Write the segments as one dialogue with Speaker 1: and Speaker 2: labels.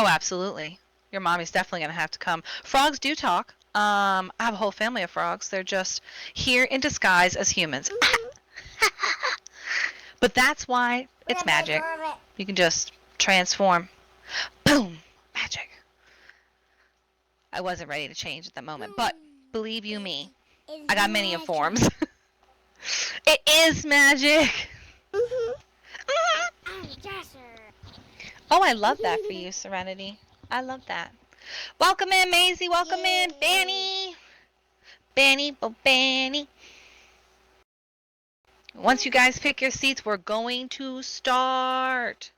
Speaker 1: Oh, absolutely. Your mommy's definitely going to have to come. Frogs do talk. I have a whole family of frogs. They're just here in disguise as humans. But that's why it's magic. You can just transform. Boom! Magic. I wasn't ready to change at the moment, but believe you me, I got many of forms. It is magic! Oh, I love that for you, Serenity. I love that. Welcome in, Maisie. Welcome in, Banny. Banny, Banny. Once you guys pick your seats, we're going to start.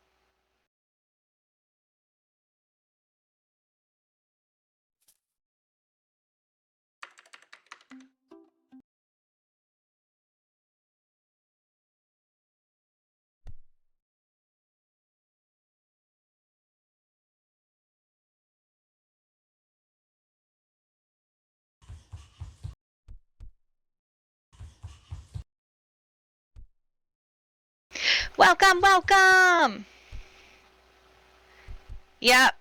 Speaker 1: Welcome, welcome. Yep.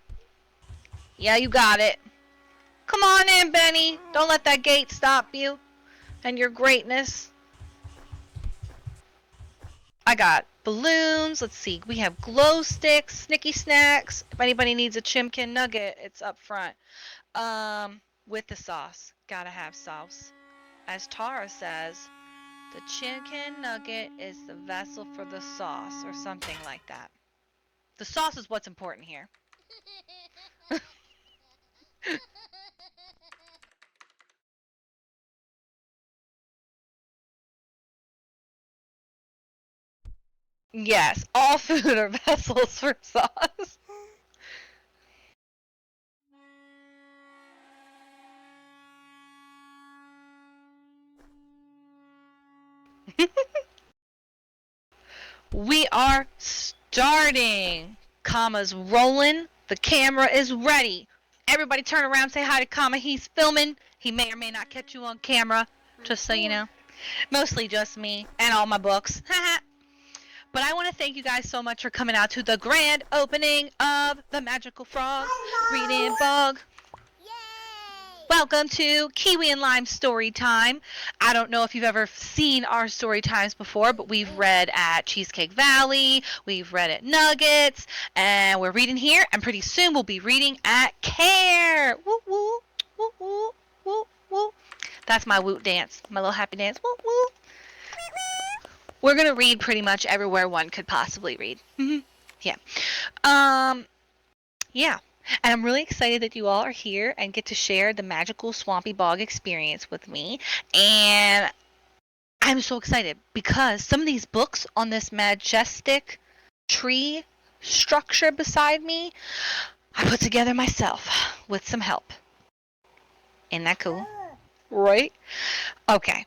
Speaker 1: Yeah, you got it. Come on in, Benny. Don't let that gate stop you and your greatness. I got balloons. Let's see. We have glow sticks, snicky snacks. If anybody needs a chimkin nugget, it's up front. With the sauce. Gotta have sauce. As Tara says, the chimkin nugget is the vessel for the sauce, or something like that. The sauce is what's important here. Yes, all food are vessels for sauce. We are starting. Comma's rolling. The camera is ready. Everybody turn around, say hi to Kama. He's filming. He may or may not catch you on camera, just so you know. Mostly just me and all my books. But I want to thank you guys so much for coming out to the grand opening of the Magical Frog Reading Bug. Welcome to Kiwi and Lime Story Time. I don't know if you've ever seen our story times before, but we've read at Cheesecake Valley, we've read at Nuggets, and we're reading here, and pretty soon we'll be reading at Care. Woo woo, woo woo, woo woo. That's my woot dance, my little happy dance. Woo woo. We're gonna read pretty much everywhere one could possibly read. Yeah. Yeah. And I'm really excited that you all are here and get to share the magical swampy bog experience with me. And I'm so excited because some of these books on this majestic tree structure beside me, I put together myself with some help. Isn't that cool? Right? Okay.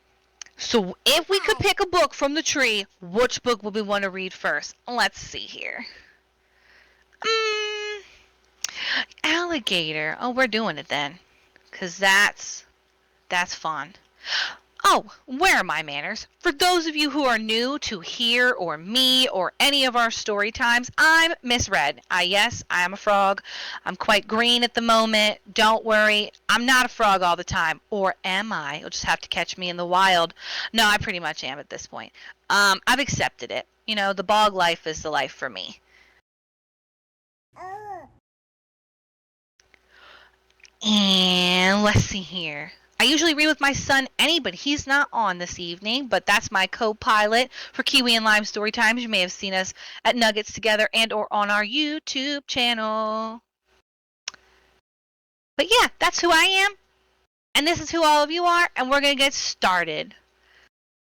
Speaker 1: So if we could pick a book from the tree, which book would we want to read first? Let's see here. Alligator. Oh, we're doing it then. Because that's fun. Oh, where are my manners? For those of you who are new to here or me or any of our story times, I'm Miss Red. Yes, I am a frog. I'm quite green at the moment. Don't worry, I'm not a frog all the time. Or am I? You'll just have to catch me in the wild. No, I pretty much am at this point. I've accepted it. You know, the bog life is the life for me. And let's see here. I usually read with my son, Annie, but he's not on this evening. But that's my co-pilot for Kiwi and Lime Story Times. You may have seen us at Nuggets together and or on our YouTube channel. But yeah, that's who I am. And this is who all of you are. And we're going to get started.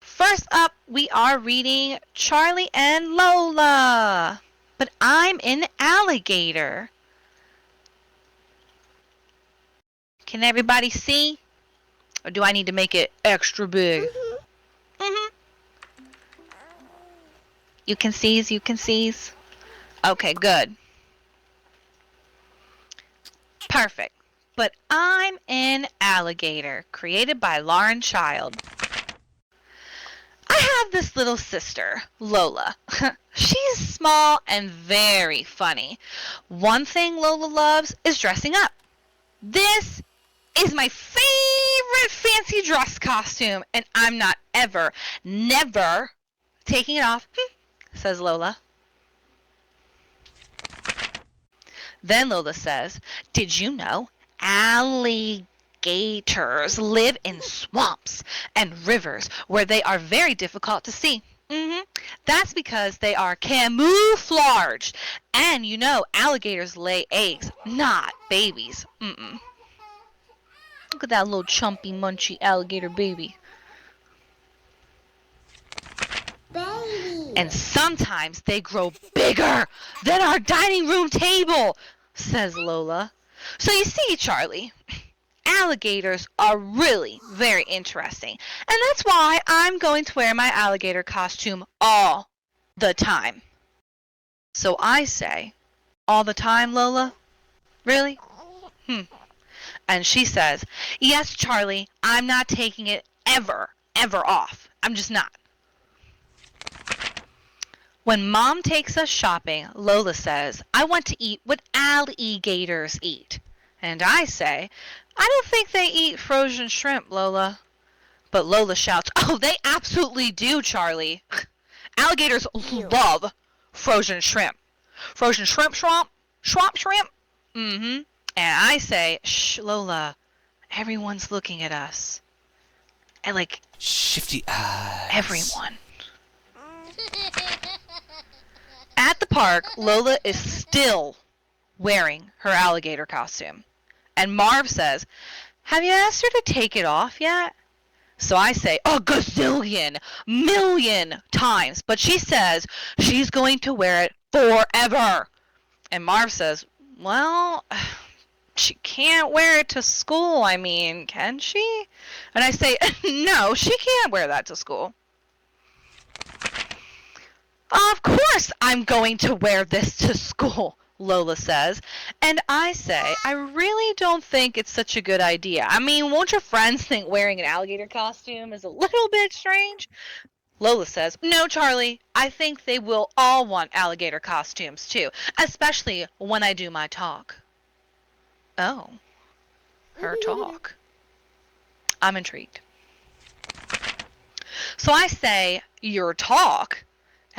Speaker 1: First up, we are reading Charlie and Lola. But I'm an alligator. Can everybody see? Or do I need to make it extra big? You can seize, you can seize. Okay, good. Perfect. But I'm an alligator, created by Lauren Child. I have this little sister, Lola. She's small and very funny. One thing Lola loves is dressing up. This is my favorite fancy dress costume, and I'm not ever, never taking it off, says Lola. Then Lola says, did you know alligators live in swamps and rivers where they are very difficult to see? That's because they are camouflaged. And you know alligators lay eggs, not babies. Look at that little chumpy, munchy alligator baby. And sometimes they grow bigger than our dining room table, says Lola. So you see, Charlie, alligators are really very interesting. And that's why I'm going to wear my alligator costume all the time. So I say, all the time, Lola? Really? And she says, yes, Charlie, I'm not taking it ever off. I'm just not. When Mom takes us shopping, Lola says, I want to eat what alligators eat. And I say, I don't think they eat frozen shrimp, Lola. But Lola shouts, oh, they absolutely do, Charlie. Alligators love frozen shrimp. Frozen shrimp, swamp shrimp. And I say, shh, Lola, everyone's looking at us. And like,
Speaker 2: shifty eyes.
Speaker 1: Everyone. At the park, Lola is still wearing her alligator costume. And Marv says, have you asked her to take it off yet? So I say, a gazillion, million times. But she says she's going to wear it forever. And Marv says, well, she can't wear it to school. I mean, can she? And I say, no, she can't wear that to school. Of course I'm going to wear this to school, Lola says. And I say, I really don't think it's such a good idea. I mean, won't your friends think wearing an alligator costume is a little bit strange? Lola says, no, Charlie, I think they will all want alligator costumes too, especially when I do my talk. Oh, her talk. I'm intrigued. So I say, your talk?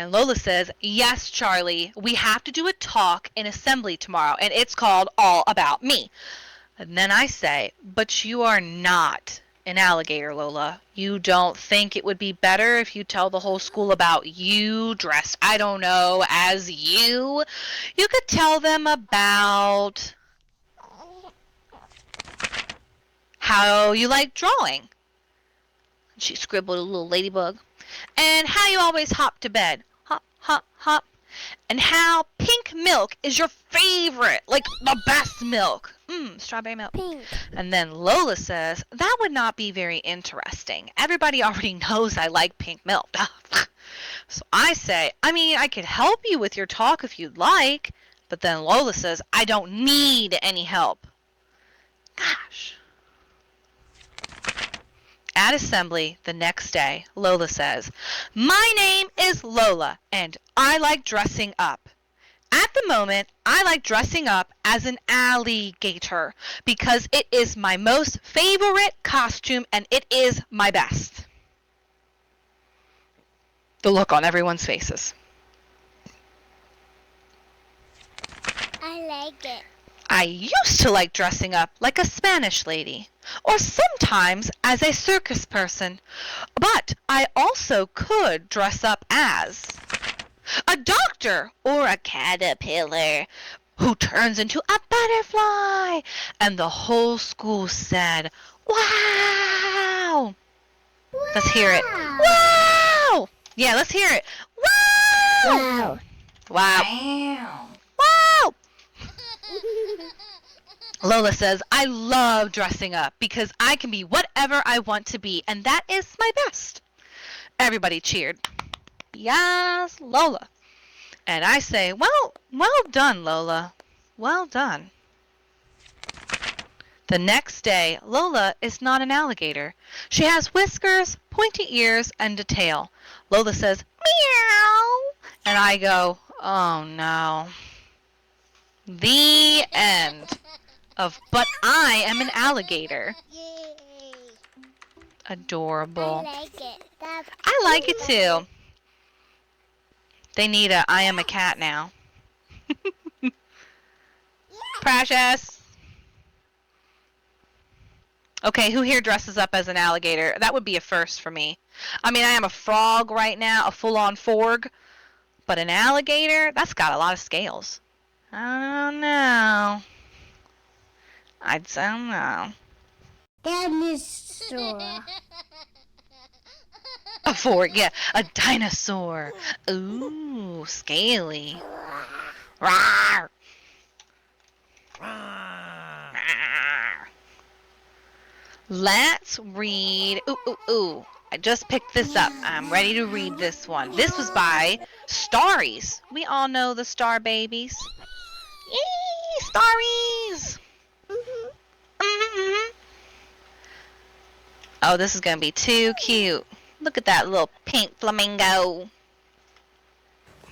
Speaker 1: And Lola says, yes, Charlie, we have to do a talk in assembly tomorrow, and it's called All About Me. And then I say, but you are not an alligator, Lola. You don't think it would be better if you tell the whole school about you dressed, I don't know, as you? You could tell them about how you like drawing. She scribbled a little ladybug. And how you always hop to bed. Hop, hop, hop. And how pink milk is your favorite, like the best milk. Strawberry milk.
Speaker 3: Pink.
Speaker 1: And then Lola says, that would not be very interesting. Everybody already knows I like pink milk. So I say, I mean, I could help you with your talk if you'd like. But then Lola says, I don't need any help. Gosh. At assembly the next day, Lola says, my name is Lola, and I like dressing up. At the moment, I like dressing up as an alligator because it is my most favorite costume and it is my best. The look on everyone's faces.
Speaker 3: I like it.
Speaker 1: I used to like dressing up like a Spanish lady, or sometimes as a circus person, but I also could dress up as a doctor or a caterpillar who turns into a butterfly. And the whole school said, wow! Let's hear it. Wow! Yeah, let's hear it. Wow! Wow. Wow! Lola says, I love dressing up because I can be whatever I want to be, and that is my best. Everybody cheered. Yes, Lola. And I say, well done, Lola. Well done. The next day, Lola is not an alligator. She has whiskers, pointy ears, and a tail. Lola says, meow, and I go, oh no. The end of But I Am an Alligator.
Speaker 3: Yay.
Speaker 1: Adorable.
Speaker 3: I like it.
Speaker 1: I like it too. They need a I Am a Cat now. Precious. Okay, who here dresses up as an alligator? That would be a first for me. I mean, I am a frog right now, a full-on forg, but an alligator, that's got a lot of scales. I don't know. I don't know.
Speaker 3: Dinosaur.
Speaker 1: A fork, yeah, a dinosaur. Ooh, scaly. Rawr. Let's read. Ooh. I just picked this up. I'm ready to read this one. This was by Starries. We all know the Star Babies. Yay, Starries! Mm-hmm. Oh, this is going to be too cute. Look at that little pink flamingo.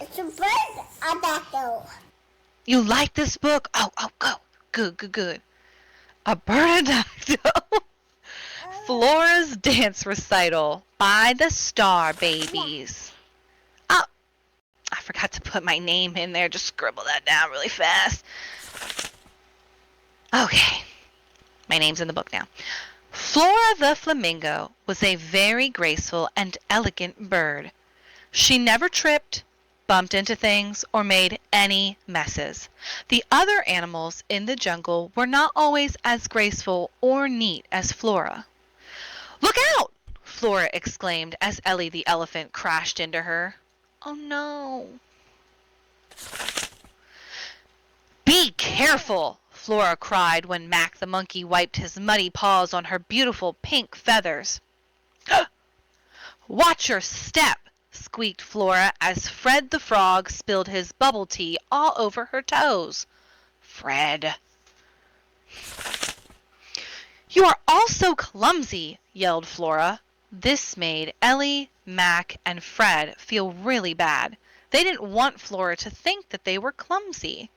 Speaker 3: It's a bird adapter.
Speaker 1: You like this book? Oh, go. Good. A Birdadactyl. Flora's Dance Recital by the Star Babies. Oh, I forgot to put my name in there. Just scribble that down really fast. Okay, my name's in the book now. Flora the Flamingo was a very graceful and elegant bird. She never tripped, bumped into things, or made any messes. The other animals in the jungle were not always as graceful or neat as Flora. Look out! Flora exclaimed as Ellie the elephant crashed into her. Oh no. Be careful! Flora cried when Mac the monkey wiped his muddy paws on her beautiful pink feathers. Watch your step! Squeaked Flora as Fred the frog spilled his bubble tea all over her toes. Fred. You are all so clumsy, yelled Flora. This made Ellie, Mac, and Fred feel really bad. They didn't want Flora to think that they were clumsy.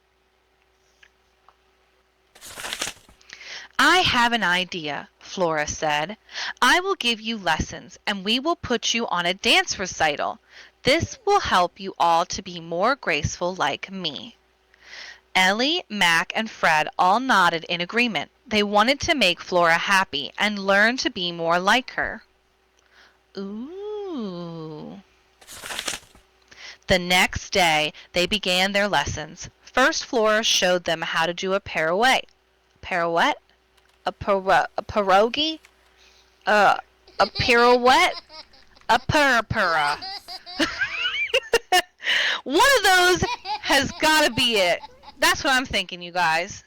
Speaker 1: I have an idea, Flora said. I will give you lessons and we will put you on a dance recital. This will help you all to be more graceful like me. Ellie, Mac, and Fred all nodded in agreement. They wanted to make Flora happy and learn to be more like her. Ooh. The next day, they began their lessons. First, Flora showed them how to do a pirouette. Pirouette? A pierogi? A pirouette? A purra. One of those has got to be it. That's what I'm thinking, you guys.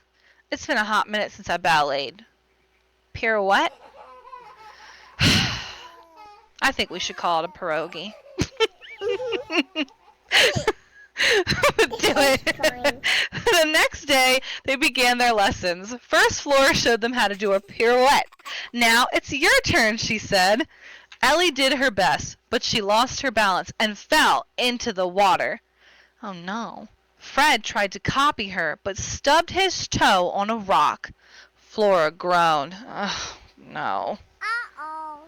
Speaker 1: It's been a hot minute since I balleted. Pirouette? I think we should call it a pierogi. Do it. The next day, they began their lessons. First, Flora showed them how to do a pirouette. Now it's your turn, she said. Ellie did her best, but she lost her balance and fell into the water. Oh no. Fred tried to copy her, but stubbed his toe on a rock. Flora groaned. Oh, no.
Speaker 3: Uh-oh.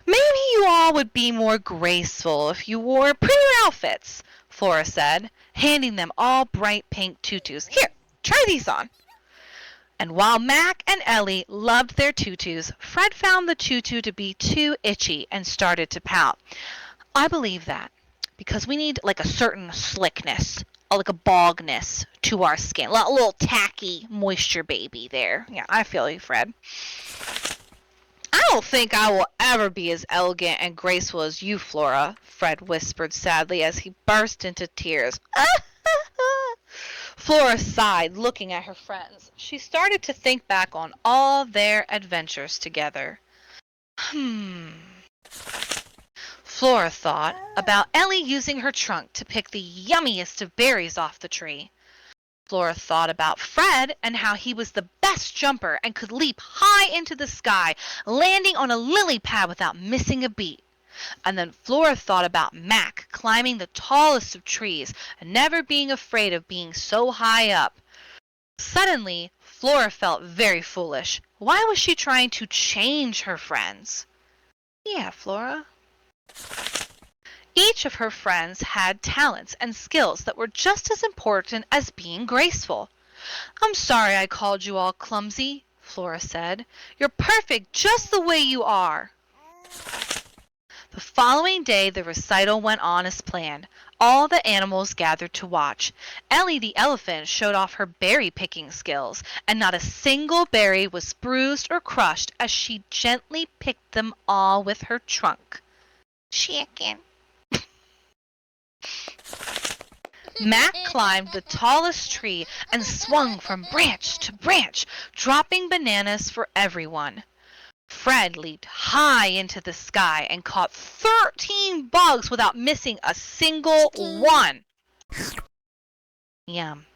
Speaker 1: Maybe you all would be more graceful if you wore prettier outfits, Flora said, handing them all bright pink tutus. Here, try these on. And while Mac and Ellie loved their tutus, Fred found the tutu to be too itchy and started to pout. I believe that. Because we need like a certain slickness, like a bogness to our skin. A little tacky moisture baby there. Yeah, I feel you, Fred. I don't think I will ever be as elegant and graceful as you, Flora, Fred whispered sadly as he burst into tears. Flora sighed, looking at her friends. She started to think back on all their adventures together. Flora thought about Ellie using her trunk to pick the yummiest of berries off the tree. Flora thought about Fred and how he was the best jumper and could leap high into the sky, landing on a lily pad without missing a beat. And then Flora thought about Mac climbing the tallest of trees and never being afraid of being so high up. Suddenly, Flora felt very foolish. Why was she trying to change her friends? Yeah, Flora. Each of her friends had talents and skills that were just as important as being graceful. I'm sorry I called you all clumsy, Flora said. You're perfect just the way you are. The following day, the recital went on as planned. All the animals gathered to watch. Ellie the elephant showed off her berry-picking skills, and not a single berry was bruised or crushed as she gently picked them all with her trunk. Chicken. Mac climbed the tallest tree and swung from branch to branch, dropping bananas for everyone. Fred leaped high into the sky and caught 13 bugs without missing a single one. Yum.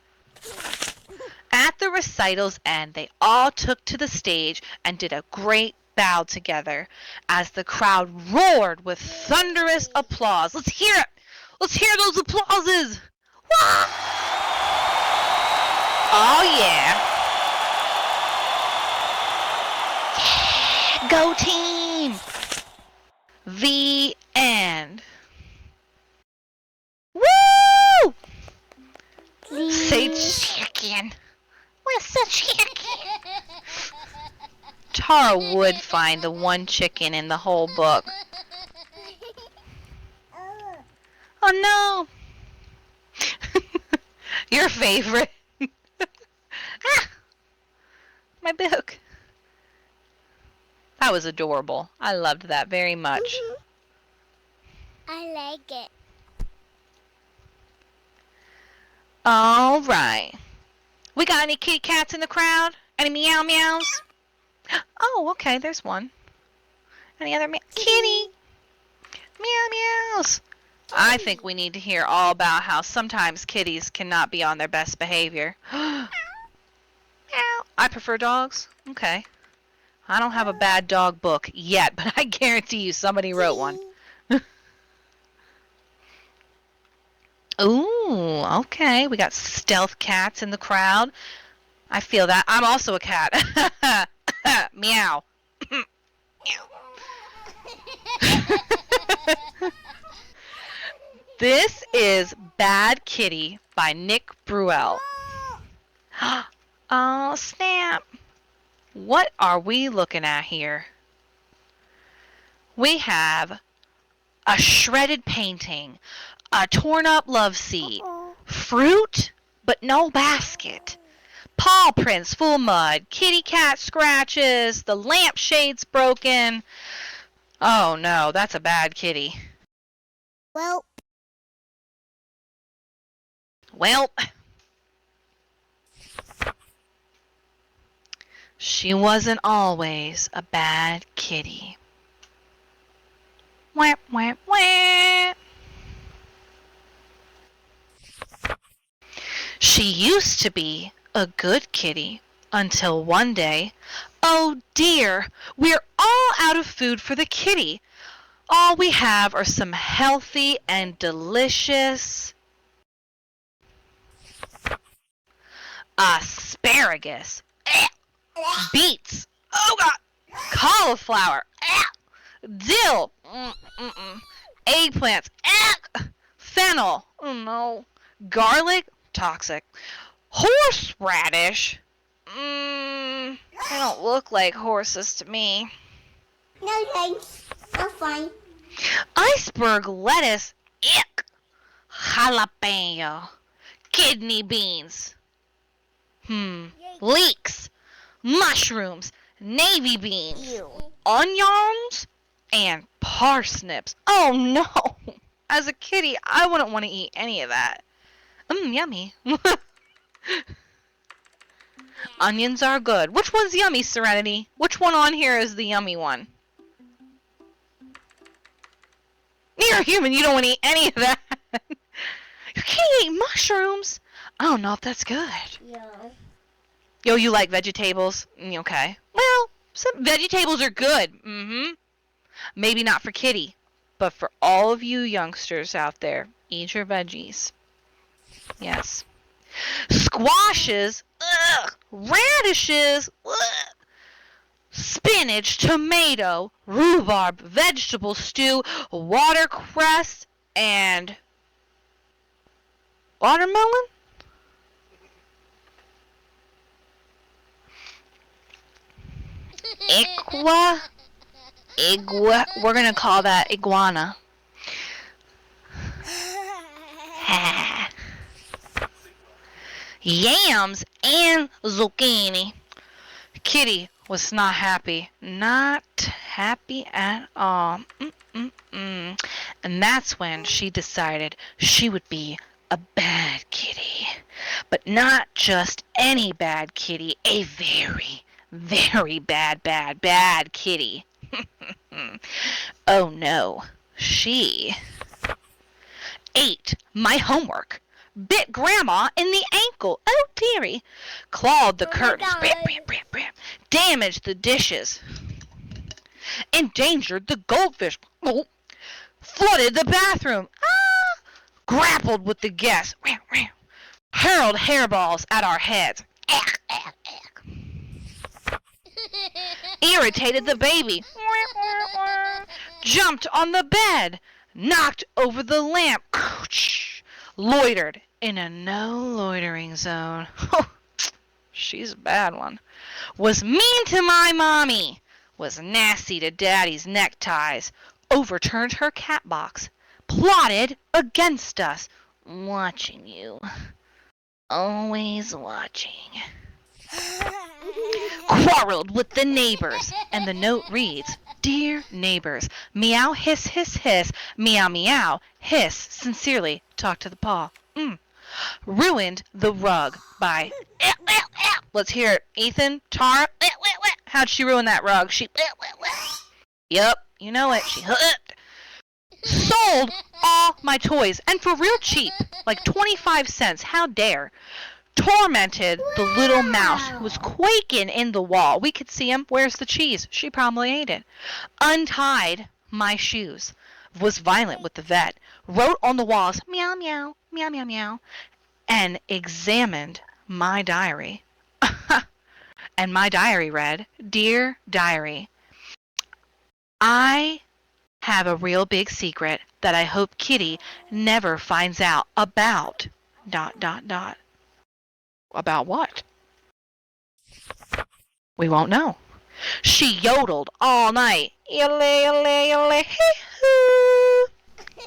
Speaker 1: At the recital's end, they all took to the stage and did a great bow together as the crowd roared with thunderous applause. Let's hear it! Let's hear those applauses! Wah! Oh yeah! Go team! The end. Woo! Say chicken. What's the chicken? Tara would find the one chicken in the whole book. Oh no! Your favorite. Ah! My book. That was adorable. I loved that very much.
Speaker 3: I like it.
Speaker 1: All right. We got any kitty cats in the crowd? Any meow meows? Oh, okay, there's one. Any other kitty? Meow meows. I think we need to hear all about how sometimes kitties cannot be on their best behavior. Meow. I prefer dogs. Okay. I don't have a bad dog book yet, but I guarantee you somebody wrote one. Ooh, okay. We got stealth cats in the crowd. I feel that. I'm also a cat. Meow. This is Bad Kitty by Nick Bruel. Oh, snap. What are we looking at here? We have a shredded painting, a torn up love seat, fruit, but no basket, paw prints full of mud, kitty cat scratches, the lampshade's broken. Oh no, that's a bad kitty.
Speaker 3: Well,
Speaker 1: she wasn't always a bad kitty. Wah, wah, wah. She used to be a good kitty until one day, oh dear, we're all out of food for the kitty. All we have are some healthy and delicious asparagus, beets, oh god, cauliflower, dill, eggplants, fennel, oh no, garlic, toxic, horseradish, they don't look like horses to me.
Speaker 3: no thanks. I'm fine.
Speaker 1: Iceberg lettuce, ick, jalapeno, kidney beans, leeks, mushrooms, navy beans,
Speaker 3: Ew.
Speaker 1: onions, and parsnips. Oh no! As a kitty, I wouldn't want to eat any of that. Yummy. Onions are good. Which one's yummy, Serenity? Which one on here is the yummy one? You're a human, you don't want to eat any of that. You can't eat mushrooms. I don't know if that's good.
Speaker 3: Yeah.
Speaker 1: Yo, you like vegetables? Okay. Well, some vegetables are good. Maybe not for Kitty, but for all of you youngsters out there, eat your veggies. Yes. Squashes, ugh, radishes, ugh, spinach, tomato, rhubarb, vegetable stew, watercress, and watermelon? We're gonna call that iguana. Yams and zucchini. Kitty was not happy. Not happy at all. And that's when she decided she would be a bad kitty. But not just any bad kitty, a very, very bad kitty. Oh no, she ate my homework, bit Grandma in the ankle, oh dearie, clawed the curtains, damaged the dishes, endangered the goldfish, flooded the bathroom, grappled with the guests, hurled hairballs at our heads, irritated the baby, jumped on the bed, knocked over the lamp, loitered in a no loitering zone. She's a bad one. Was mean to my mommy. Was nasty to daddy's neckties. Overturned her cat box. Plotted against us. Watching you. Always watching. Quarreled with the neighbors. And the note reads, Dear neighbors, meow hiss hiss hiss, meow meow, hiss, sincerely, talk to the paw. Ruined the rug by let's hear it. Ethan, Tara, how'd she ruin that rug? Yup, you know it. She sold all my toys, and for real cheap, like 25 cents. How dare? Tormented the little mouse who was quaking in the wall. We could see him. Where's the cheese? She probably ate it. Untied my shoes. Was violent with the vet. Wrote on the walls, meow, meow, meow, meow, meow. And examined my diary. And my diary read, Dear Diary, I have a real big secret that I hope Kitty never finds out about... ... About what? We won't know. She yodeled all night.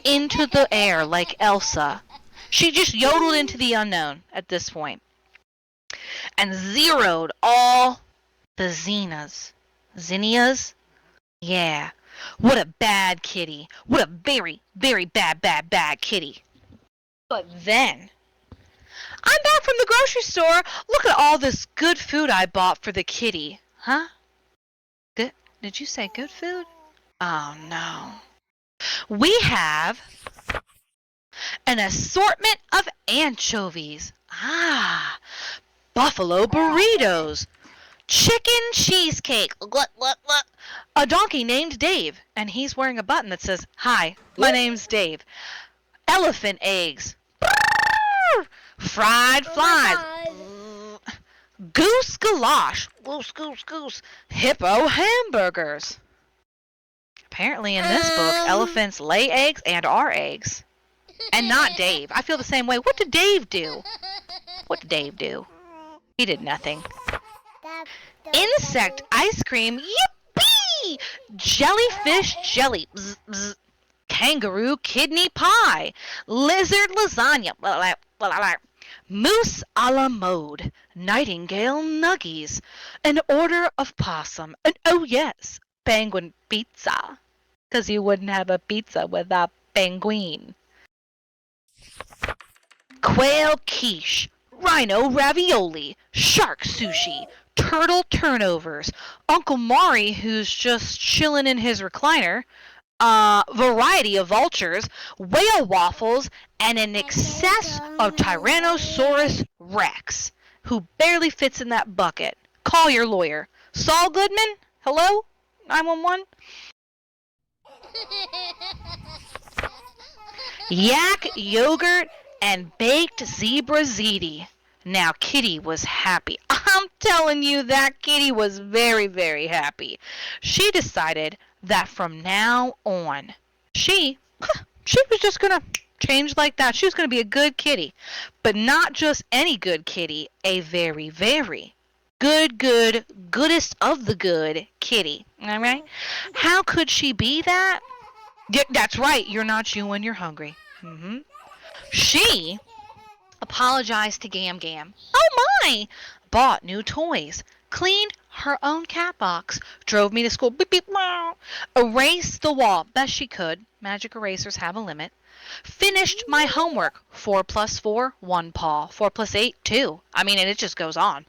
Speaker 1: Into the air like Elsa. She just yodeled into the unknown at this point. And zeroed all the zinnias. Yeah. What a bad kitty. What a very, very bad kitty. But then... I'm back from the grocery store. Look at all this good food I bought for the kitty. Huh? Good? Did you say good food? Oh, no. We have an assortment of anchovies. Buffalo burritos. Chicken cheesecake. Look. A donkey named Dave. And he's wearing a button that says, Hi, my name's Dave. Elephant eggs. Fried flies. Goose goulash. Goose. Hippo hamburgers. Apparently in this book, elephants lay eggs and are eggs. And not Dave. I feel the same way. What did Dave do? He did nothing. Insect ice cream. Yippee! Jellyfish jelly. Bzz, bzz. Kangaroo kidney pie. Lizard lasagna. Moose a la mode, nightingale nuggies, an order of possum, and oh yes, penguin pizza. 'Cause you wouldn't have a pizza without penguin. Quail quiche, rhino ravioli, shark sushi, turtle turnovers, Uncle Maury who's just chilling in his recliner, variety of vultures, whale waffles, and an excess of Tyrannosaurus Rex, who barely fits in that bucket. Call your lawyer. Saul Goodman? Hello? 911? Yak, yogurt, and baked zebra ziti. Now Kitty was happy. I'm telling you, that Kitty was very, very happy. She decided that from now on, she was just going to change like that. She was going to be a good kitty. But not just any good kitty, a very, very goodest of the good kitty. All right? How could she be that? Yeah, that's right. You're not you when you're hungry. She apologized to Gam Gam. Oh my! Bought new toys. Cleaned her own cat box. Drove me to school. Beep, beep, meow. Erased the wall best she could. Magic erasers have a limit. Finished my homework. 4 plus 4, 1 paw. 4 plus 8, 2. I mean, and it just goes on.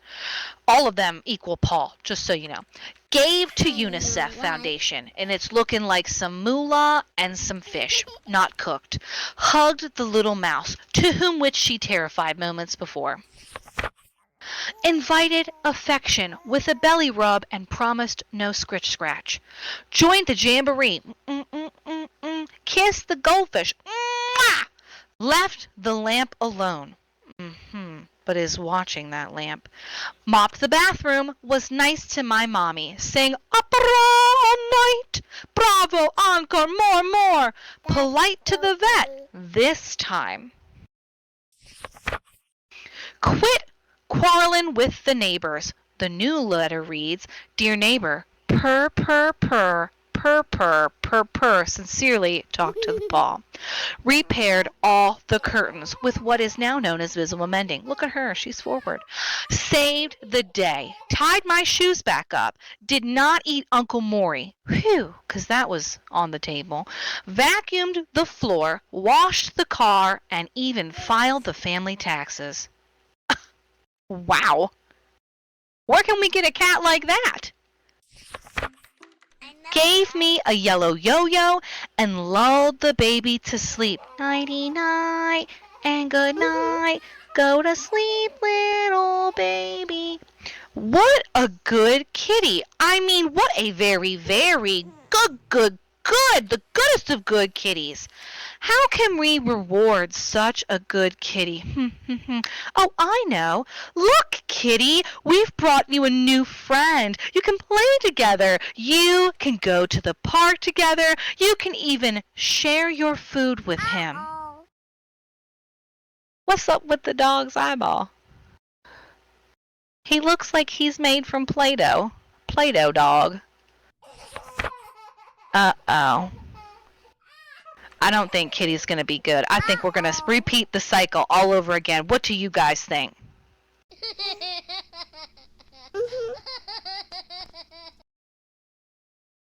Speaker 1: All of them equal paw, just so you know. Gave to UNICEF Foundation, and it's looking like some moolah and some fish, not cooked. Hugged the little mouse, to whom which she terrified moments before. Invited affection with a belly rub and promised no scratch. Joined the jamboree. Kissed the goldfish. Mwah! Left the lamp alone. But is watching that lamp. Mopped the bathroom, was nice to my mommy, sang opera all night, bravo, encore, more, polite to the vet, this time. Quit quarreling with the neighbors. The new letter reads, Dear neighbor, purr, sincerely talk to the paw. Repaired all the curtains with what is now known as visible mending. Look at her, she's forward. Saved the day. Tied my shoes back up. Did not eat Uncle Maury. Whew, because that was on the table. Vacuumed the floor, washed the car, and even filed the family taxes. Wow. Where can we get a cat like that? Gave me a yellow yo-yo and lulled the baby to sleep. Nighty-night and good night. Go to sleep, little baby. What a good kitty. I mean, what a very, very good, the goodest of good kitties. How can we reward such a good kitty? Oh, I know. Look, kitty, we've brought you a new friend. You can play together. You can go to the park together. You can even share your food with him. What's up with the dog's eyeball? He looks like he's made from Play-Doh. Play-Doh dog. Uh-oh. I don't think Kitty's going to be good. I think we're going to repeat the cycle all over again. What do you guys think?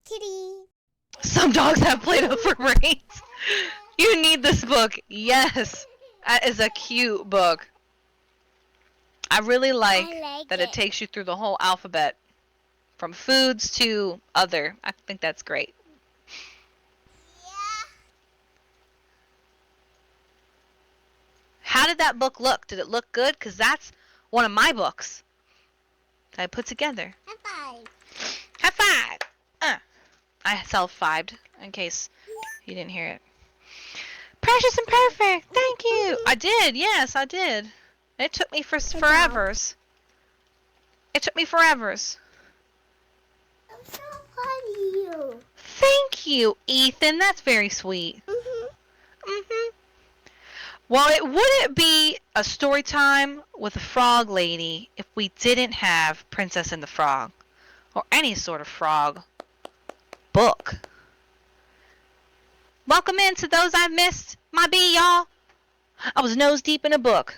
Speaker 3: Kitty.
Speaker 1: Some dogs have Play-Doh for brains. You need this book. Yes. That is a cute book. I really like that it takes you through the whole alphabet. From foods to other. I think that's great. How did that book look? Did it look good? Because that's one of my books that I put together.
Speaker 3: High five.
Speaker 1: High five! I self-fived in case you didn't hear it. Precious and perfect! Thank you! I did, yes, I did. It took me forevers. It took me forevers.
Speaker 3: I'm so proud of you.
Speaker 1: Thank you, Ethan. That's very sweet. Well, it wouldn't be a story time with a frog lady if we didn't have Princess and the Frog. Or any sort of frog book. Welcome in to those I've missed. My bee, y'all. I was nose deep in a book.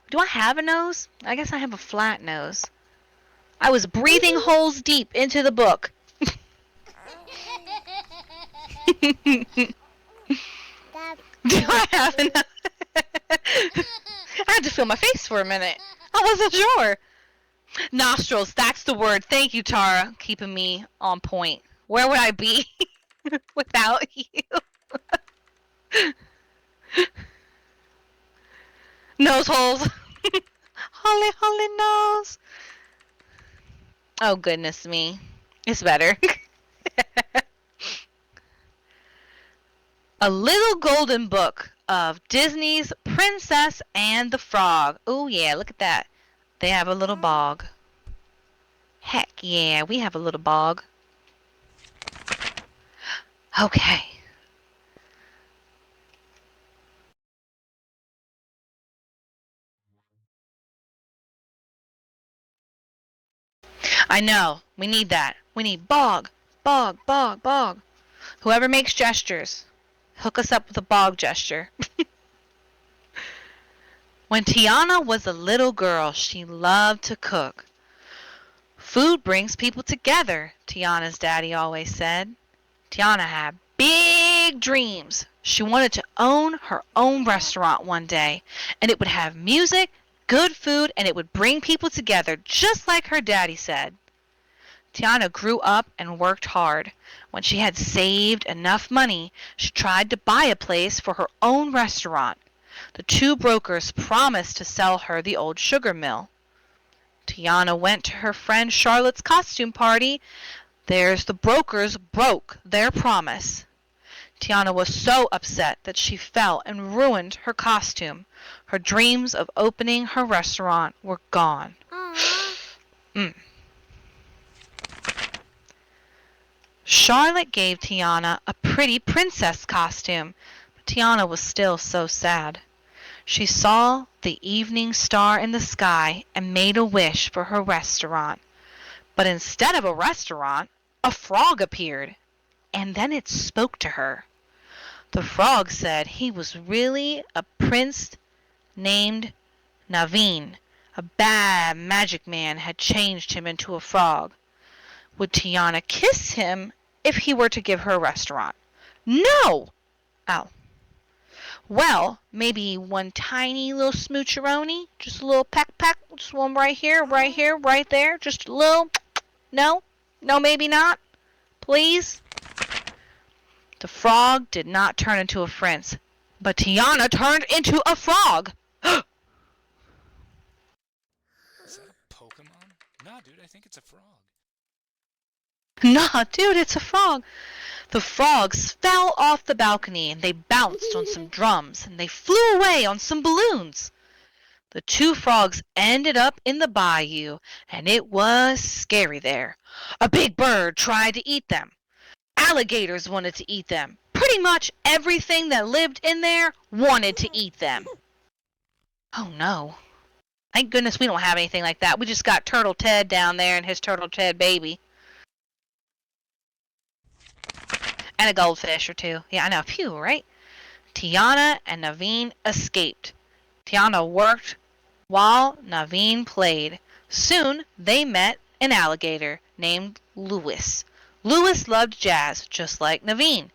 Speaker 1: Do I have a nose? I guess I have a flat nose. I was breathing holes deep into the book. Do I have enough? I had to feel my face for a minute. I wasn't sure. Nostrils, that's the word. Thank you, Tara, keeping me on point. Where would I be without you. Nose holes. Holly, Holly nose. Oh, goodness me. It's better. A little golden book of Disney's Princess and the Frog. Oh, yeah, look at that. They have a little bog. Heck yeah, we have a little bog. Okay. I know. We need that. We need bog, bog, bog, bog. Whoever makes gestures, hook us up with a bog gesture. When Tiana was a little girl, she loved to cook. Food brings people together, Tiana's daddy always said. Tiana had big dreams. She wanted to own her own restaurant one day, and it would have music, good food, and it would bring people together, just like her daddy said. Tiana grew up and worked hard. When she had saved enough money, she tried to buy a place for her own restaurant. The two brokers promised to sell her the old sugar mill. Tiana went to her friend Charlotte's costume party. There's the brokers broke their promise. Tiana was so upset that she fell and ruined her costume. Her dreams of opening her restaurant were gone. Charlotte gave Tiana a pretty princess costume, but Tiana was still so sad. She saw the evening star in the sky and made a wish for her restaurant. But instead of a restaurant, a frog appeared, and then it spoke to her. The frog said he was really a prince named Naveen. A bad magic man had changed him into a frog. Would Tiana kiss him if he were to give her a restaurant? No! Oh. Well, maybe one tiny little smoocheroni, just a little peck, just one right here, right there, just a little. No? No, maybe not? Please? The frog did not turn into a prince, but Tiana turned into a frog.
Speaker 2: Is that a Pokemon? Nah, dude, I think it's a frog.
Speaker 1: Nah, dude, it's a frog. The frogs fell off the balcony and they bounced on some drums and they flew away on some balloons. The two frogs ended up in the bayou and it was scary there. A big bird tried to eat them. Alligators wanted to eat them. Pretty much everything that lived in there wanted to eat them. Oh no. Thank goodness we don't have anything like that. We just got Turtle Ted down there and his Turtle Ted baby. And a goldfish or two. Yeah, I know. Phew, right? Tiana and Naveen escaped. Tiana worked while Naveen played. Soon they met an alligator named Louis. Louis loved jazz, just like Naveen.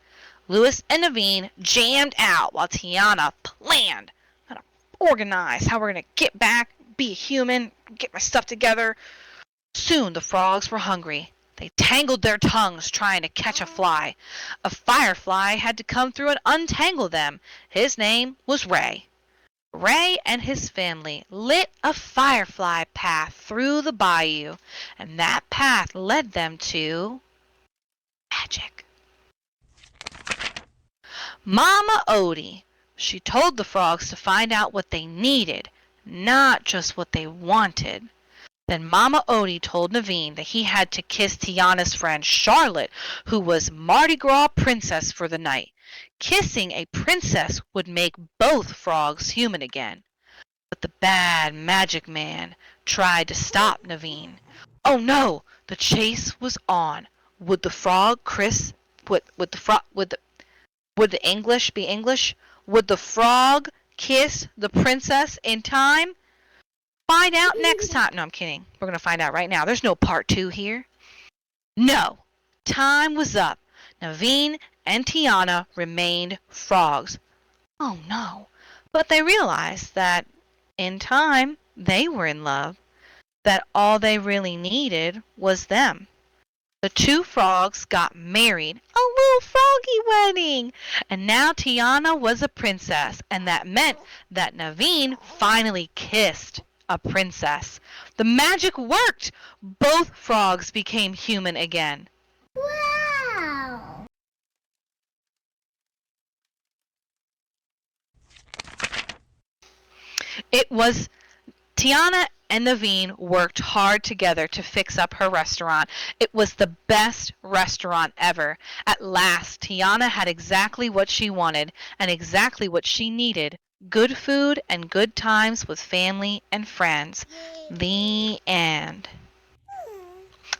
Speaker 1: Louis and Naveen jammed out while Tiana planned how to organize how we're going to get back, be a human, get my stuff together. Soon the frogs were hungry. They tangled their tongues trying to catch a fly. A firefly had to come through and untangle them. His name was Ray. Ray and his family lit a firefly path through the bayou, and that path led them to magic. Mama Odie, she told the frogs to find out what they needed, not just what they wanted. Then Mama Odie told Naveen that he had to kiss Tiana's friend Charlotte, who was Mardi Gras princess for the night. Kissing a princess would make both frogs human again. But the bad magic man tried to stop Naveen. Oh no! The chase was on. Would the frog kiss? Would the English be English? Would the frog kiss the princess in time? Find out next time. No, I'm kidding. We're going to find out right now. There's no part 2 here. No. Time was up. Naveen and Tiana remained frogs. Oh no. But they realized that in time they were in love. That all they really needed was them. The two frogs got married, a little froggy wedding, and now Tiana was a princess, and that meant that Naveen finally kissed a princess. The magic worked! Both frogs became human again.
Speaker 3: Wow!
Speaker 1: It was Tiana and Naveen worked hard together to fix up her restaurant. It was the best restaurant ever. At last, Tiana had exactly what she wanted and exactly what she needed. Good food and good times with family and friends. The end.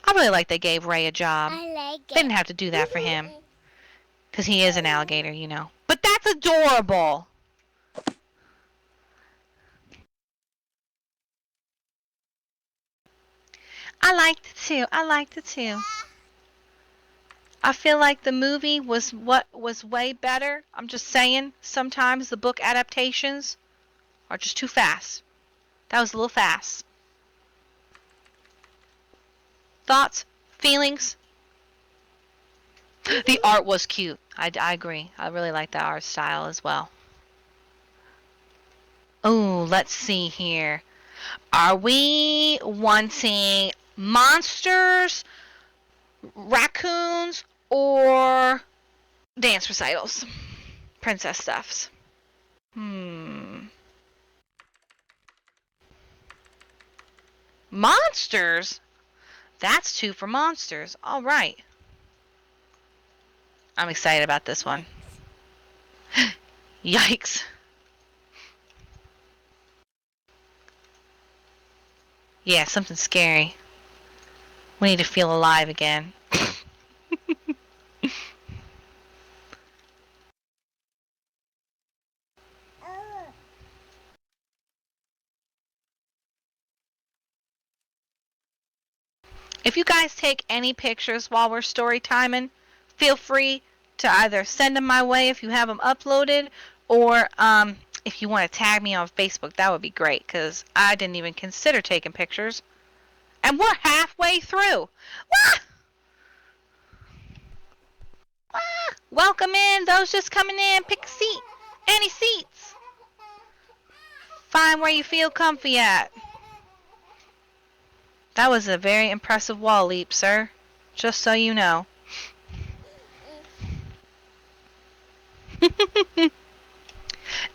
Speaker 1: I really like they gave Ray a job.
Speaker 3: I like it.
Speaker 1: They didn't have to do that for him. Because he is an alligator, you know. But that's adorable. I liked it too. I liked it too. I feel like the movie was way better. I'm just saying, sometimes the book adaptations are just too fast. That was a little fast. Thoughts? Feelings? The art was cute. I agree. I really like the art style as well. Oh, let's see here. Are we wanting monsters, raccoons, or dance recitals? Princess stuffs. Monsters? That's two for monsters. All right. I'm excited about this one. Yikes. Yeah, something scary. We need to feel alive again. If you guys take any pictures while we're story timing, feel free to either send them my way if you have them uploaded, or if you want to tag me on Facebook, that would be great, because I didn't even consider taking pictures. And we're halfway through. Wah! Wah! Welcome in, those just coming in. Pick a seat. Any seats. Find where you feel comfy at. That was a very impressive wall leap, sir. Just so you know.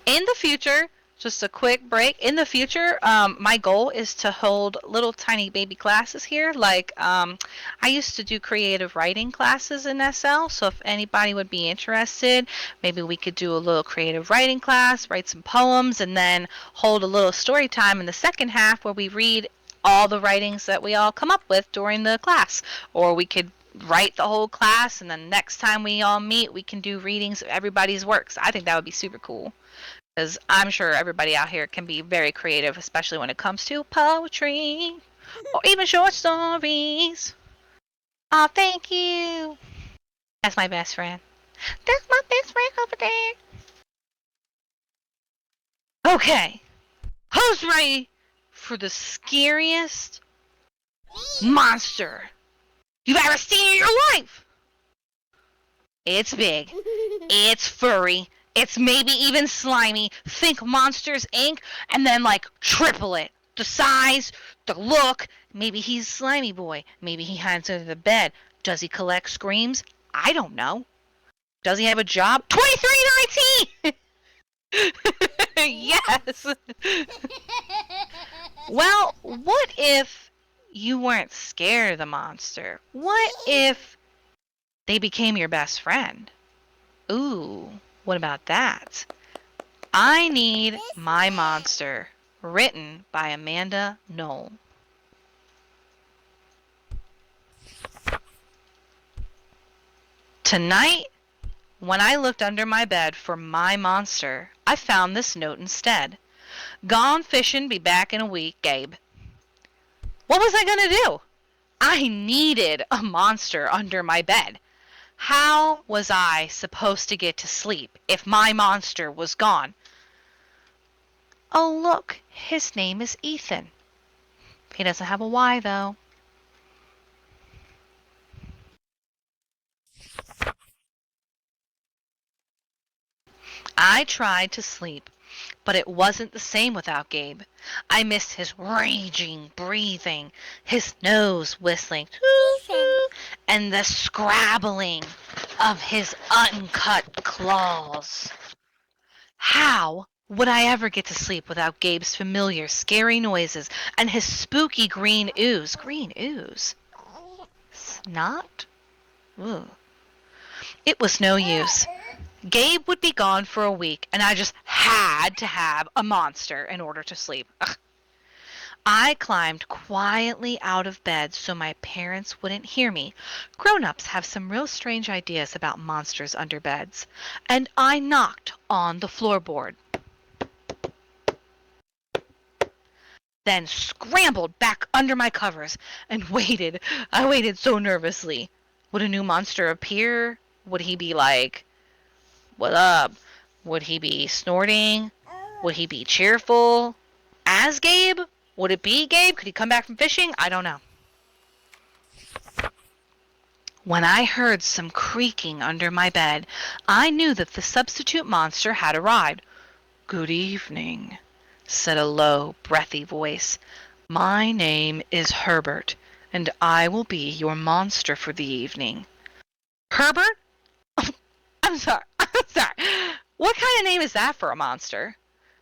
Speaker 1: In the future, just a quick break. In the future, my goal is to hold little tiny baby classes here. Like, I used to do creative writing classes in SL, so if anybody would be interested, maybe we could do a little creative writing class, write some poems, and then hold a little story time in the second half where we read all the writings that we all come up with during the class. Or we could write the whole class, and then next time we all meet, we can do readings of everybody's works. I think that would be super cool. Because I'm sure everybody out here can be very creative, especially when it comes to poetry or even short stories. Oh, thank you. That's my best friend. That's my best friend over there. Okay. Who's ready for the scariest monster you've ever seen in your life? It's big. It's furry. It's maybe even slimy. Think Monsters Inc. and then like triple it. The size, the look. Maybe he's Slimy Boy. Maybe he hides under the bed. Does he collect screams? I don't know. Does he have a job? 2319! Yes! Well, what if you weren't scared of the monster? What if they became your best friend? Ooh, what about that? I Need My Monster, written by Amanda Noll. Tonight, when I looked under my bed for my monster, I found this note instead. Gone fishing, be back in a week, Gabe. What was I gonna do? I needed a monster under my bed. How was I supposed to get to sleep if my monster was gone? Oh, look, his name is Ethan. He doesn't have a Y, though. I tried to sleep, but it wasn't the same without Gabe. I missed his raging breathing, his nose whistling, and the scrabbling of his uncut claws. How would I ever get to sleep without Gabe's familiar, scary noises and his spooky green ooze? Green ooze? Snot? Ooh. It was no use. Gabe would be gone for a week, and I just had to have a monster in order to sleep. Ugh. I climbed quietly out of bed so my parents wouldn't hear me. Grown-ups have some real strange ideas about monsters under beds. And I knocked on the floorboard, then scrambled back under my covers and waited. I waited so nervously. Would a new monster appear? Would he be like, "What up?" Would he be snorting? Would he be cheerful? As Gabe? Would it be Gabe? Could he come back from fishing? I don't know. When I heard some creaking under my bed, I knew that the substitute monster had arrived. "Good evening," said a low, breathy voice. "My name is Herbert, and I will be your monster for the evening." Herbert? I'm sorry. I'm sorry. What kind of name is that for a monster?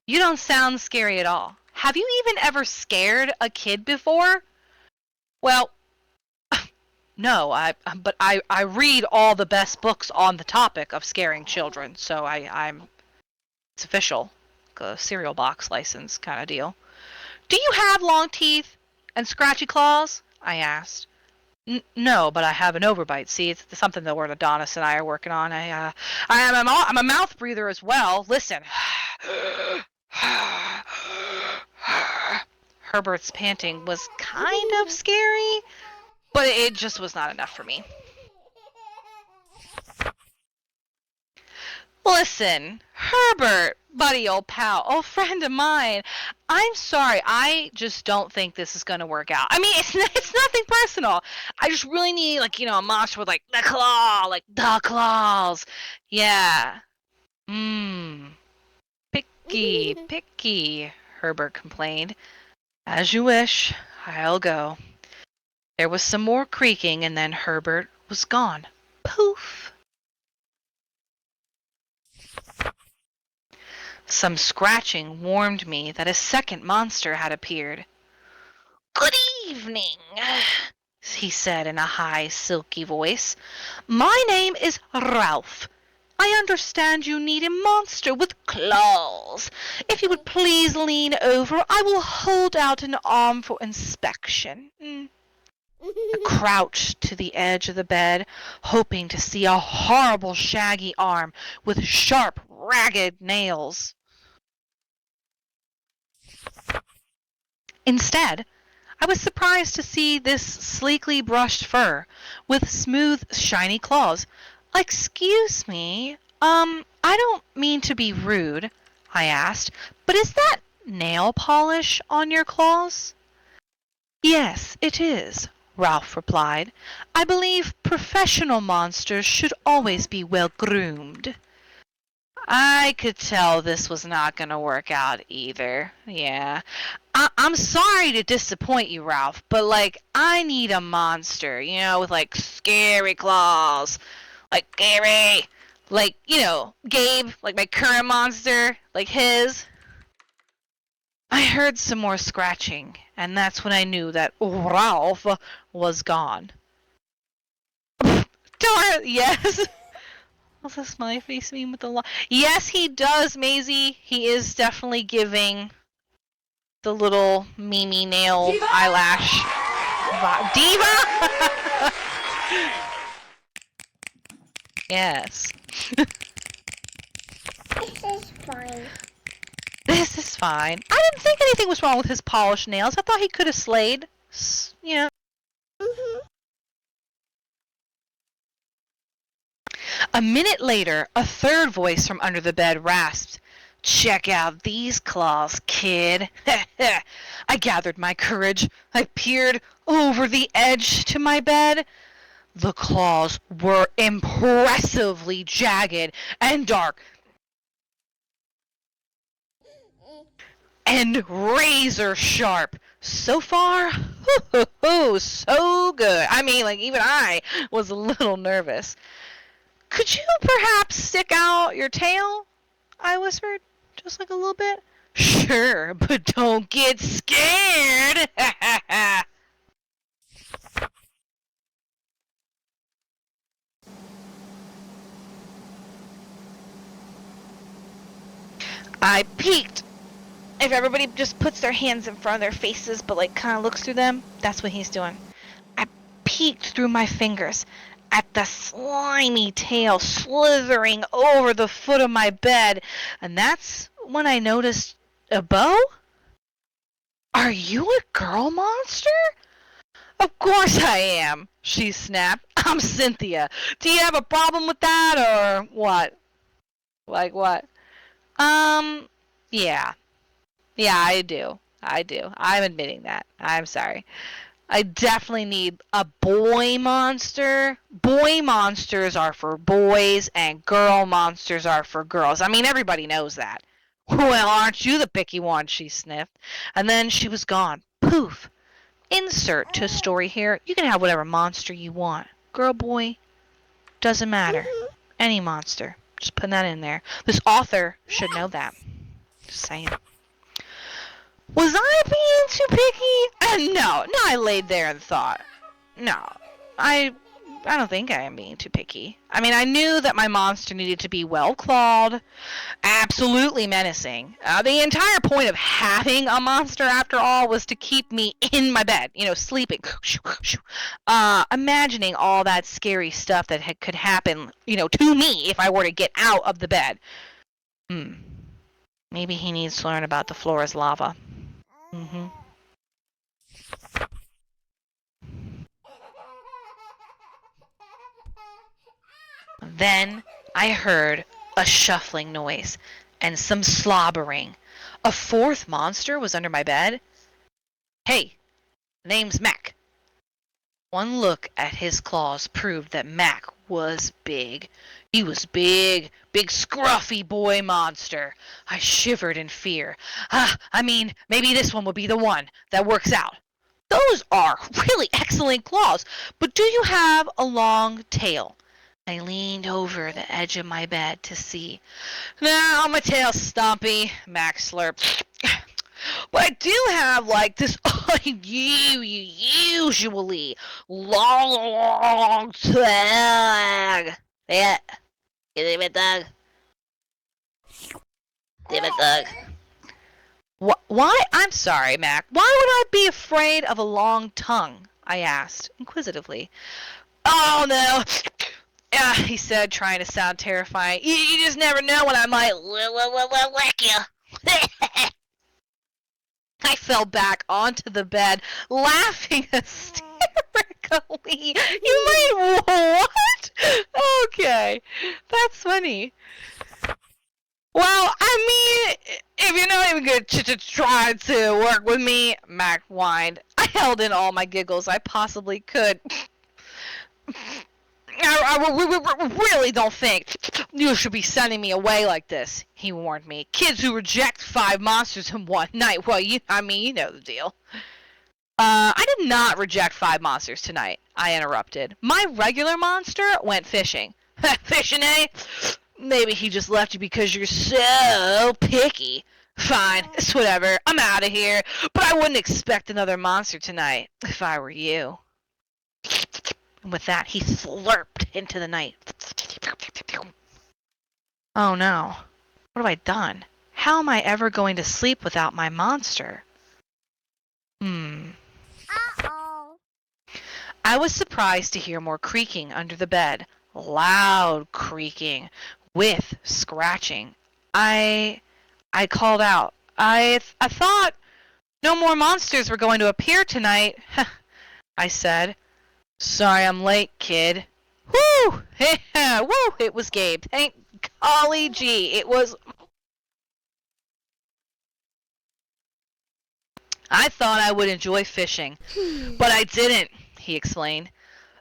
Speaker 1: You don't sound scary at all. Have you even ever scared a kid before? Well, no, but I read all the best books on the topic of scaring children, so it's official. Like a cereal box license kind of deal. "Do you have long teeth and scratchy claws?" I asked. No, but I have an overbite. See, it's something that where Adonis and I are working on. I'm a mouth breather as well. Listen. Herbert's panting was kind of scary, but it just was not enough for me. "Listen, Herbert, buddy, old pal, old friend of mine, I'm sorry, I just don't think this is going to work out. I mean, it's nothing personal. I just really need, like, a monster with, like, the claws. Yeah. Picky, Herbert complained. "As you wish. I'll go." There was some more creaking, and then Herbert was gone. Poof. Some scratching warned me that a second monster had appeared. "Good evening," he said in a high, silky voice. "My name is Ralph. I understand you need a monster with claws. If you would please lean over, I will hold out an arm for inspection." I crouched to the edge of the bed, hoping to see a horrible shaggy arm with sharp, ragged nails. Instead, I was surprised to see this sleekly brushed fur with smooth, shiny claws. "Excuse me, I don't mean to be rude," I asked, "but is that nail polish on your claws?" "Yes, it is," Ralph replied. "I believe professional monsters should always be well groomed." I could tell this was not going to work out either. Yeah. I'm sorry to disappoint you, Ralph, but, like, I need a monster, with, like, scary claws. Like, scary. Like, Gabe, like my current monster, like his. I heard some more scratching, and that's when I knew that Ralph was gone. Darn, yes. What's the smiley face mean with the line? Yes, he does, Maisie. He is definitely giving the little Mimi nail Diva! Eyelash. Diva! Yes.
Speaker 3: This is fine.
Speaker 1: This is fine. I didn't think anything was wrong with his polished nails. I thought he could have slayed. Yeah. A minute later, a third voice from under the bed rasped, "Check out these claws, kid." I gathered my courage. I peered over the edge to my bed. The claws were impressively jagged and dark. and razor sharp. So far, so good. I mean, like, even I was a little nervous. Could you perhaps stick out your tail? I whispered, just like a little bit. Sure, but don't get scared. I peeked. If everybody just puts their hands in front of their faces but like kind of looks through them, that's what he's doing. I peeked through my fingers at the slimy tail slithering over the foot of my bed, and that's when I noticed a bow? Are you a girl monster? Of course I am, she snapped. I'm Cynthia. Do you have a problem with that or what? Like what? Yeah. Yeah, I do. I'm admitting that. I'm sorry. I definitely need a boy monster. Boy monsters are for boys and girl monsters are for girls. I mean, everybody knows that. Well, aren't you the picky one? She sniffed. And then she was gone. Poof. Insert to story here. You can have whatever monster you want. Girl, boy, doesn't matter. Any monster. Just putting that in there. This author should know that. Just saying. Was I being too picky? No, I laid there and thought. No, I don't think I am being too picky. I mean, I knew that my monster needed to be well clawed, absolutely menacing. The entire point of having a monster, after all, was to keep me in my bed, sleeping, imagining all that scary stuff that could happen, to me if I were to get out of the bed. Maybe he needs to learn about the Flora's lava. Then I heard a shuffling noise and some slobbering. A fourth monster was under my bed. Hey, name's Mac. One look at his claws proved that Mac was big. He was big scruffy boy monster. I shivered in fear. Maybe this one will be the one that works out. Those are really excellent claws, but do you have a long tail? I leaned over the edge of my bed to see. No, my tail's stumpy, Max slurped. But I do have, this usually long tag. Yeah. Give it, Doug. Give it, Doug. Why? I'm sorry, Mac. Why would I be afraid of a long tongue? I asked, inquisitively. Oh, no. He said, trying to sound terrifying. You just never know when I might lick you. I fell back onto the bed, laughing hysterically. You might what? Okay, that's funny. Well, if you're not even going to try to work with me, Mac whined. I held in all my giggles I possibly could. I really don't think you should be sending me away like this, he warned me. Kids who reject 5 monsters in one night, well, you know the deal. I did not reject 5 monsters tonight, I interrupted. My regular monster went fishing. Fishing, eh? Maybe he just left you because you're so picky. Fine, it's whatever. I'm out of here. But I wouldn't expect another monster tonight, if I were you. And with that, he slurped into the night. Oh no. What have I done? How am I ever going to sleep without my monster?
Speaker 3: Uh-oh.
Speaker 1: I was surprised to hear more creaking under the bed. Loud creaking with scratching. I called out. I thought no more monsters were going to appear tonight, I said. Sorry I'm late, kid. Woo! Woo! It was Gabe. Thank golly gee. It was... I thought I would enjoy fishing, but I didn't, he explained.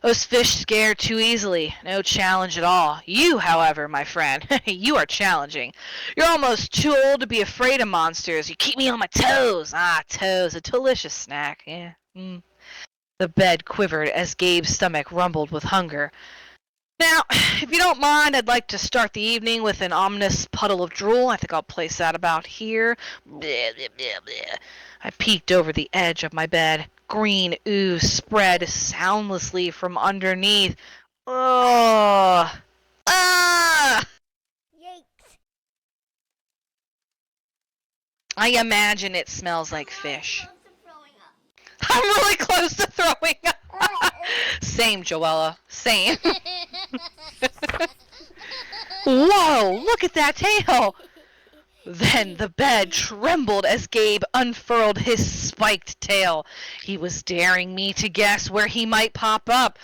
Speaker 1: Those fish scare too easily. No challenge at all. You, however, my friend, you are challenging. You're almost too old to be afraid of monsters. You keep me on my toes. Ah, toes, a delicious snack. Yeah. The bed quivered as Gabe's stomach rumbled with hunger. Now, if you don't mind, I'd like to start the evening with an ominous puddle of drool. I think I'll place that about here. Bleh, bleh, bleh, bleh. I peeked over the edge of my bed. Green ooze spread soundlessly from underneath. Ugh. Ah!
Speaker 3: Yikes.
Speaker 1: I imagine it smells like fish.
Speaker 3: I'm
Speaker 1: I'm really close to throwing up. Same, Joella. Same. Whoa, look at that tail! Then the bed trembled as Gabe unfurled his spiked tail. He was daring me to guess where he might pop up.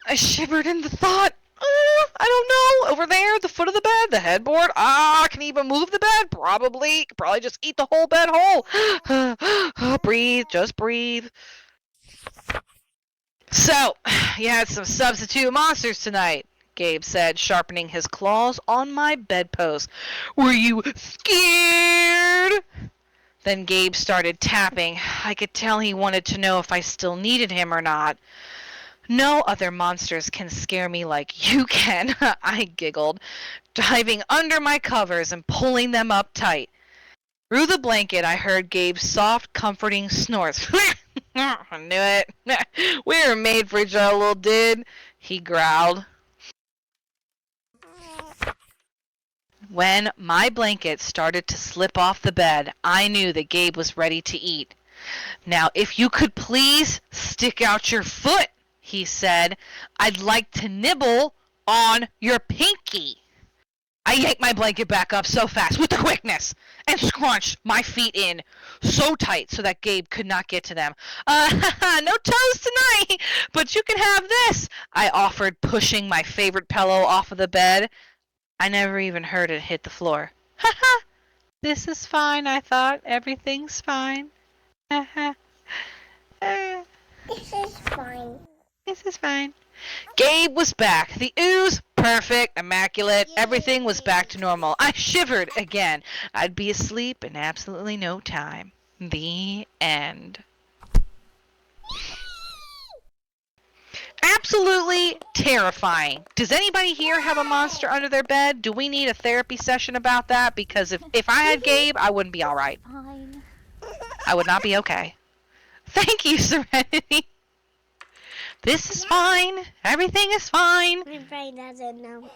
Speaker 1: I shivered in the thought. I don't know. Over there, the foot of the bed, the headboard. Can he even move the bed? Probably. Could probably just eat the whole bed whole. Breathe. Just breathe. So, you had some substitute monsters tonight, Gabe said, sharpening his claws on my bedpost. Were you scared? Then Gabe started tapping. I could tell he wanted to know if I still needed him or not. No other monsters can scare me like you can, I giggled, diving under my covers and pulling them up tight. Through the blanket, I heard Gabe's soft, comforting snorts. I knew it. We were made for each other, little dude, he growled. When my blanket started to slip off the bed, I knew that Gabe was ready to eat. Now, if you could please stick out your foot, he said. I'd like to nibble on your pinky. I yanked my blanket back up so fast with quickness and scrunched my feet in so tight so that Gabe could not get to them. No toes tonight, but you can have this, I offered, pushing my favorite pillow off of the bed. I never even heard it hit the floor. Ha ha! This is fine, I thought. Everything's fine. Ha ha.
Speaker 3: This is fine.
Speaker 1: This is fine. Gabe was back. The ooze, perfect, immaculate. Everything was back to normal. I shivered again. I'd be asleep in absolutely no time. The end. Absolutely terrifying. Does anybody here have a monster under their bed? Do we need a therapy session about that? Because if I had Gabe, I wouldn't be alright.
Speaker 3: Fine.
Speaker 1: I would not be okay. Thank you, Serenity. This is fine. Everything is fine.
Speaker 3: My brain doesn't know.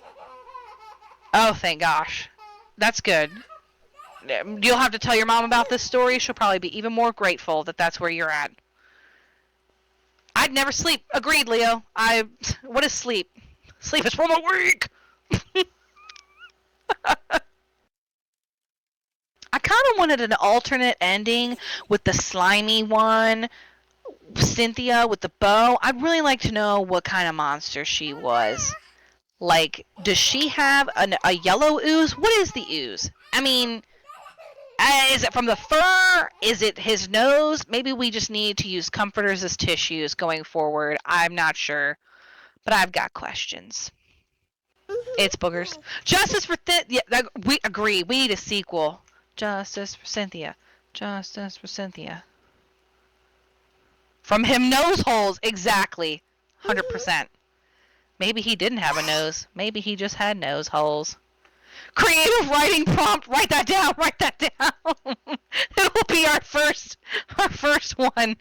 Speaker 1: Oh, thank gosh. That's good. You'll have to tell your mom about this story. She'll probably be even more grateful that that's where you're at. I'd never sleep. Agreed, Leo. What is sleep? Sleep is for the weak. I kind of wanted an alternate ending with the slimy one, Cynthia with the bow. I'd really like to know what kind of monster she was. Like, does she have a yellow ooze? What is the ooze? I mean, is it from the fur? Is it his nose? Maybe we just need to use comforters as tissues going forward. I'm not sure. But I've got questions. It's boogers. Justice for yeah, we agree. We need a sequel. Justice for Cynthia. Justice for Cynthia. From him nose holes. Exactly. 100%. Maybe he didn't have a nose. Maybe he just had nose holes. Creative writing prompt. Write that down. Write that down. It'll be our first one.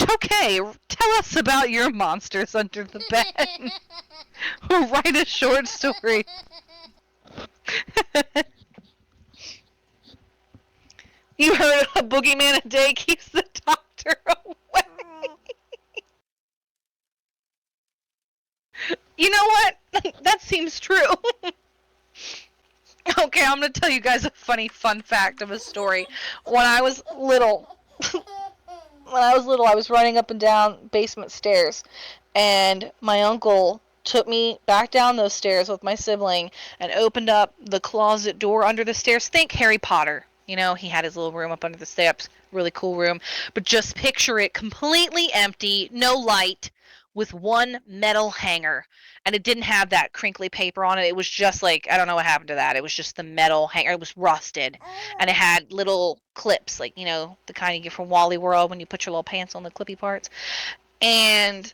Speaker 1: Okay, tell us about your monsters under the bed. Write a short story. You heard a boogeyman a day keeps the doctor away. You know what? That seems true. Okay, I'm going to tell you guys a funny fun fact of a story. When I was little, I was running up and down basement stairs, and my uncle took me back down those stairs with my sibling and opened up the closet door under the stairs. Think Harry Potter. You know, he had his little room up under the steps, really cool room. But just picture it completely empty, no light, with one metal hanger. And it didn't have that crinkly paper on it. It was just like, I don't know what happened to that. It was just the metal hanger. It was rusted. And it had little clips, like, you know, the kind you get from Wally World when you put your little pants on the clippy parts. And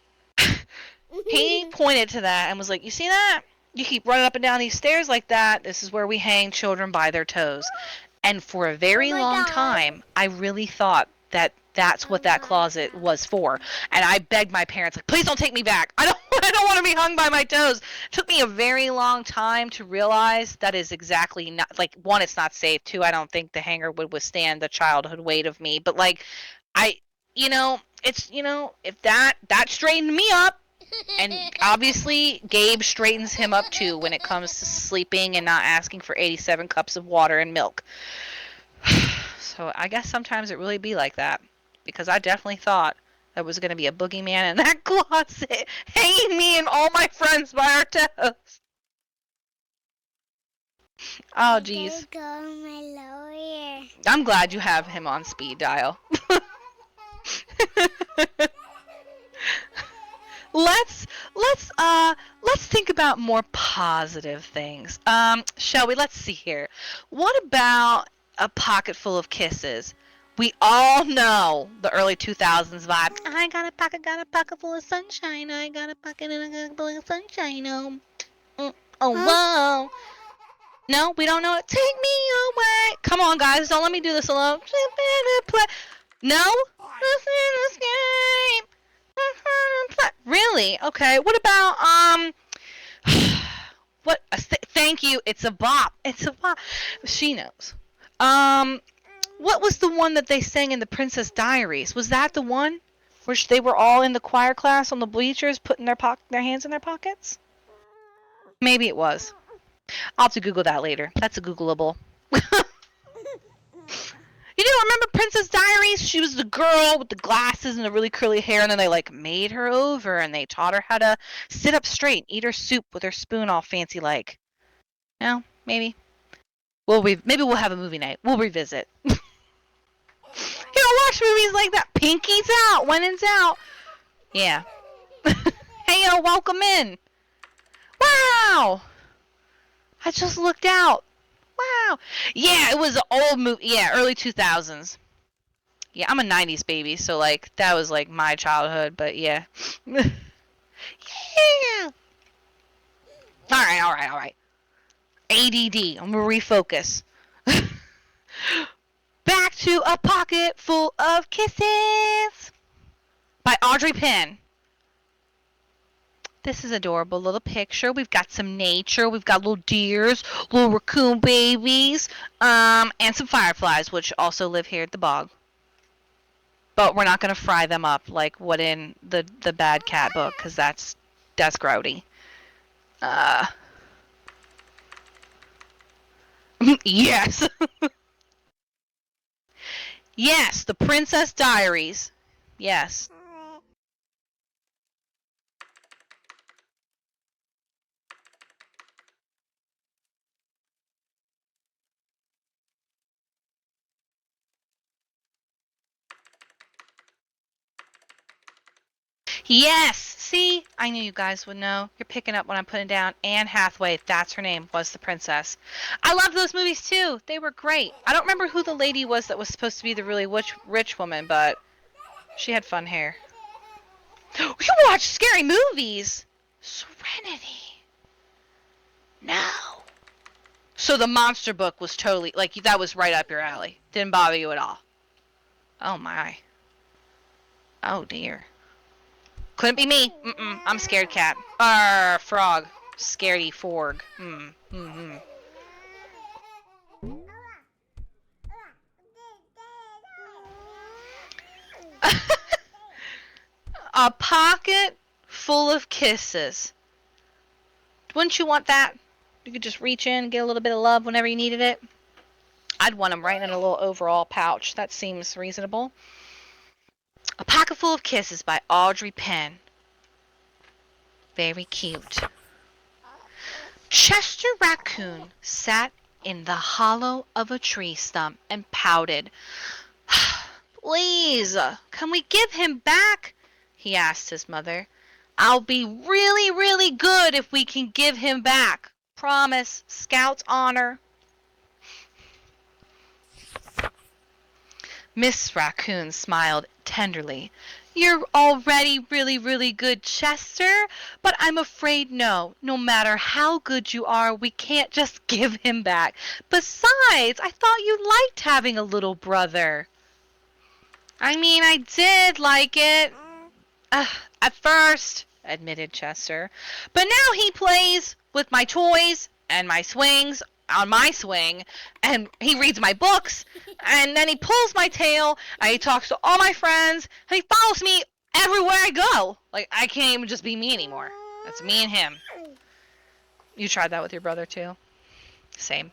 Speaker 1: he pointed to that and was like, "You see that? You keep running up and down these stairs like that. This is where we hang children by their toes." And for a very long time, I really thought that that's what that closet was for. And I begged my parents, like, "Please don't take me back. I don't want to be hung by my toes." It took me a very long time to realize that is exactly not, like, one, it's not safe. Two, I don't think the hanger would withstand the childhood weight of me. But like, it's, if that straightened me up, and obviously Gabe straightens him up too when it comes to sleeping and not asking for 87 cups of water and milk. So I guess sometimes it really be like that, because I definitely thought there was going to be a boogeyman in that closet hanging me and all my friends by our toes. Oh, geez. I'm glad you have him on speed dial. Let's think about more positive things. Shall we? Let's see here. What about A Pocket Full of Kisses? We all know the early 2000s vibe. I got a pocket full of sunshine. I got a pocket full of sunshine. Oh, whoa. No, we don't know it. Take me away. Come on, guys. Don't let me do this alone. No? Really? Okay. What about what? Thank you. It's a bop. It's a bop. She knows. What was the one that they sang in the Princess Diaries? Was that the one where they were all in the choir class on the bleachers, putting their hands in their pockets? Maybe it was. I'll have to Google that later. That's a Googleable. You don't remember Princess Diaries? She was the girl with the glasses and the really curly hair, and then they like made her over and they taught her how to sit up straight and eat her soup with her spoon all fancy like. No, maybe. Maybe we'll have a movie night. We'll revisit. You don't watch movies like that. Pinky's out when it's out. Yeah. Hey, yo, welcome in. Wow. I just looked out. Wow. Yeah, it was an old movie. Yeah, early 2000s. Yeah, I'm a 90s baby, so like that was like my childhood, but yeah. Yeah. All right. ADD. I'm gonna refocus. Back to A Pocket Full of Kisses by Audrey Penn. This is adorable little picture. We've got some nature. We've got little deers, little raccoon babies, and some fireflies, which also live here at the bog. But we're not going to fry them up like what in the Bad Cat book, because that's grody. Yes. Yes, the Princess Diaries. Yes. Yes! See? I knew you guys would know. You're picking up what I'm putting down. Anne Hathaway, that's her name, was the princess. I loved those movies too. They were great. I don't remember who the lady was that was supposed to be the really rich woman, but she had fun hair. You watch scary movies? Serenity. No. So the monster book was totally, like, that was right up your alley. Didn't bother you at all. Oh my. Oh dear. Couldn't be me. I'm scared cat. Frog. Scaredy forg. A pocket full of kisses. Wouldn't you want that? You could just reach in and get a little bit of love whenever you needed it. I'd want them right in a little overall pouch. That seems reasonable. A Pocket Full of Kisses by Audrey Penn. Very cute. Chester Raccoon sat in the hollow of a tree stump and pouted. "Please, can we give him back?" he asked his mother. "I'll be really, really good if we can give him back. Promise, Scout's honor." Miss Raccoon smiled tenderly. "You're already really, really good, Chester, but I'm afraid no matter how good you are, we can't just give him back. Besides, I thought you liked having a little brother." "I mean, I did like it, at first," admitted Chester. "But now he plays with my toys and my swings on my swing, and he reads my books, and then he pulls my tail, and he talks to all my friends, and he follows me everywhere I go. Like, I can't even just be me anymore. That's me and him." You tried that with your brother, too? Same.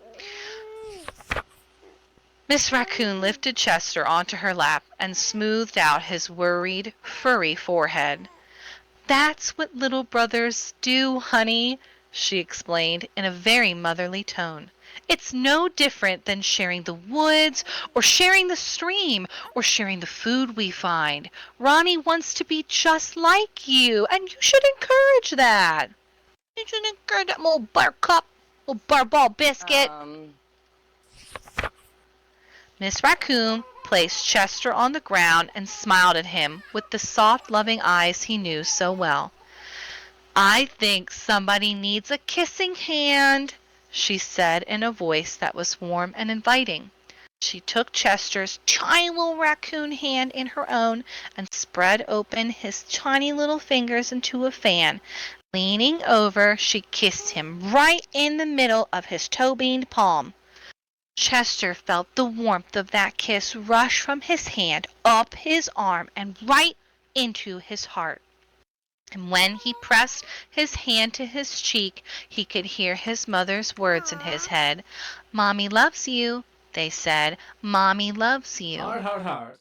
Speaker 1: Miss Raccoon lifted Chester onto her lap and smoothed out his worried, furry forehead. "That's what little brothers do, honey," she explained in a very motherly tone. "It's no different than sharing the woods, or sharing the stream, or sharing the food we find. Ronnie wants to be just like you, and you should encourage that. You should encourage that little buttercup, little butterball biscuit." Miss Raccoon placed Chester on the ground and smiled at him with the soft, loving eyes he knew so well. "I think somebody needs a kissing hand," she said in a voice that was warm and inviting. She took Chester's tiny little raccoon hand in her own and spread open his tiny little fingers into a fan. Leaning over, she kissed him right in the middle of his toe-beaned palm. Chester felt the warmth of that kiss rush from his hand up his arm and right into his heart. And when he pressed his hand to his cheek, he could hear his mother's words in his head. "Mommy loves you," they said. "Mommy loves you."
Speaker 4: Heart, heart, heart.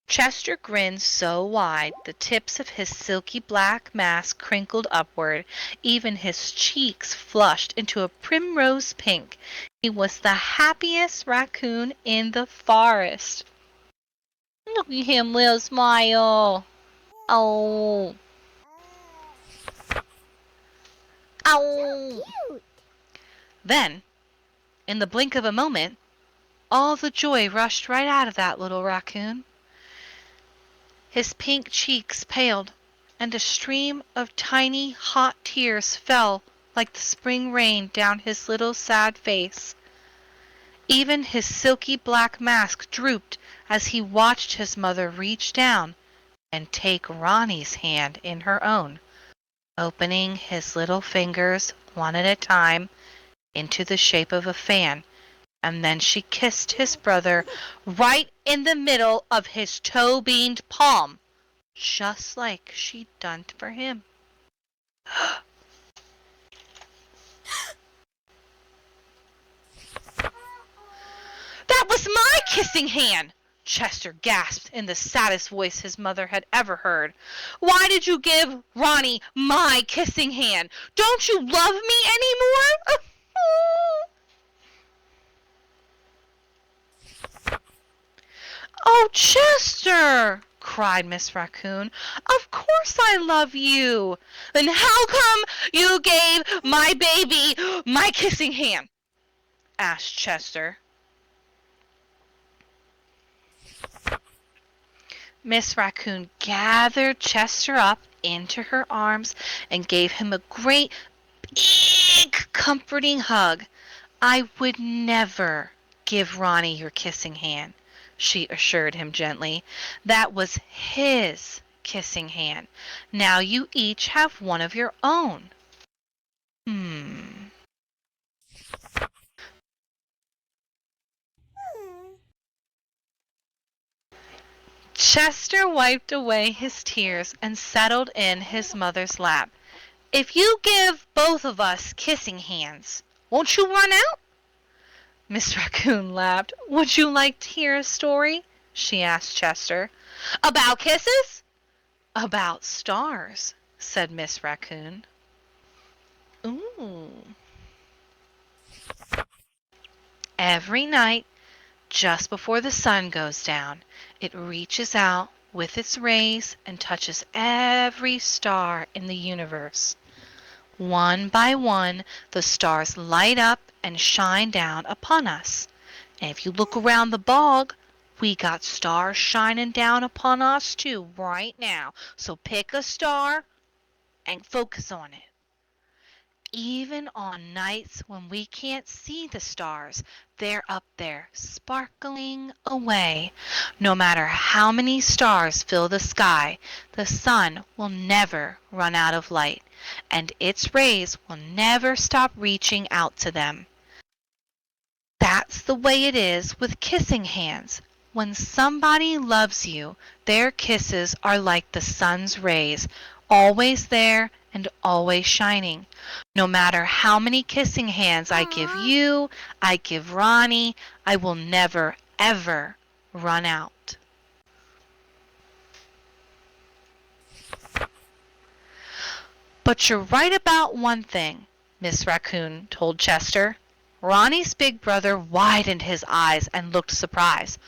Speaker 1: Chester grinned so wide the tips of his silky black mask crinkled upward. Even his cheeks flushed into a primrose pink. He was the happiest raccoon in the forest. Look at him, little smile. Oh. Ow!
Speaker 3: Cute.
Speaker 1: Then, in the blink of a moment, all the joy rushed right out of that little raccoon. His pink cheeks paled, and a stream of tiny, hot tears fell like the spring rain down his little sad face. Even his silky black mask drooped as he watched his mother reach down and take Ronnie's hand in her own, opening his little fingers one at a time into the shape of a fan, and then she kissed his brother right in the middle of his toe-beaned palm, just like she'd done for him. "That was my kissing hand!" Chester gasped in the saddest voice his mother had ever heard. "Why did you give Ronnie my kissing hand? Don't you love me anymore?" "Oh, Chester!" cried Miss Raccoon. "Of course I love you. Then how come you gave my baby my kissing hand?" asked Chester. Miss Raccoon gathered Chester up into her arms and gave him a great, big, comforting hug. "I would never give Ronnie your kissing hand," she assured him gently. "That was his kissing hand. Now you each have one of your own." Chester wiped away his tears and settled in his mother's lap. "If you give both of us kissing hands, won't you run out?" Miss Raccoon laughed. "Would you like to hear a story?" she asked Chester. "About kisses?" "About stars," said Miss Raccoon. Ooh. Every night, just before the sun goes down, it reaches out with its rays and touches every star in the universe. One by one, the stars light up and shine down upon us. And if you look around the bog, we got stars shining down upon us too right now. So pick a star and focus on it. Even on nights when we can't see the stars, they're up there, sparkling away. No matter how many stars fill the sky, the sun will never run out of light, and its rays will never stop reaching out to them. That's the way it is with kissing hands. When somebody loves you, their kisses are like the sun's rays, always there and always shining. No matter how many kissing hands I give you, I give Ronnie, I will never, ever run out. But you're right about one thing, Miss Raccoon told Chester. Ronnie's big brother widened his eyes and looked surprised.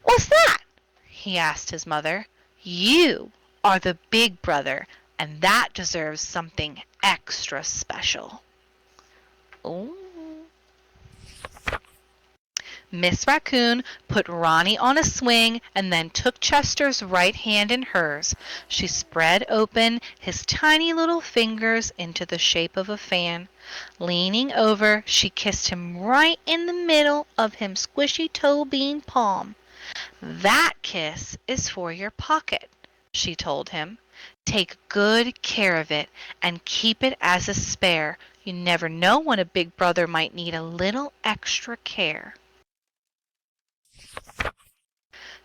Speaker 1: "What's that?" he asked his mother. "You are the big brother, and that deserves something extra special." Ooh. Miss Raccoon put Ronnie on a swing and then took Chester's right hand in hers. She spread open his tiny little fingers into the shape of a fan. Leaning over, she kissed him right in the middle of his squishy toe bean palm. "That kiss is for your pocket," she told him. "Take good care of it and keep it as a spare. You never know when a big brother might need a little extra care."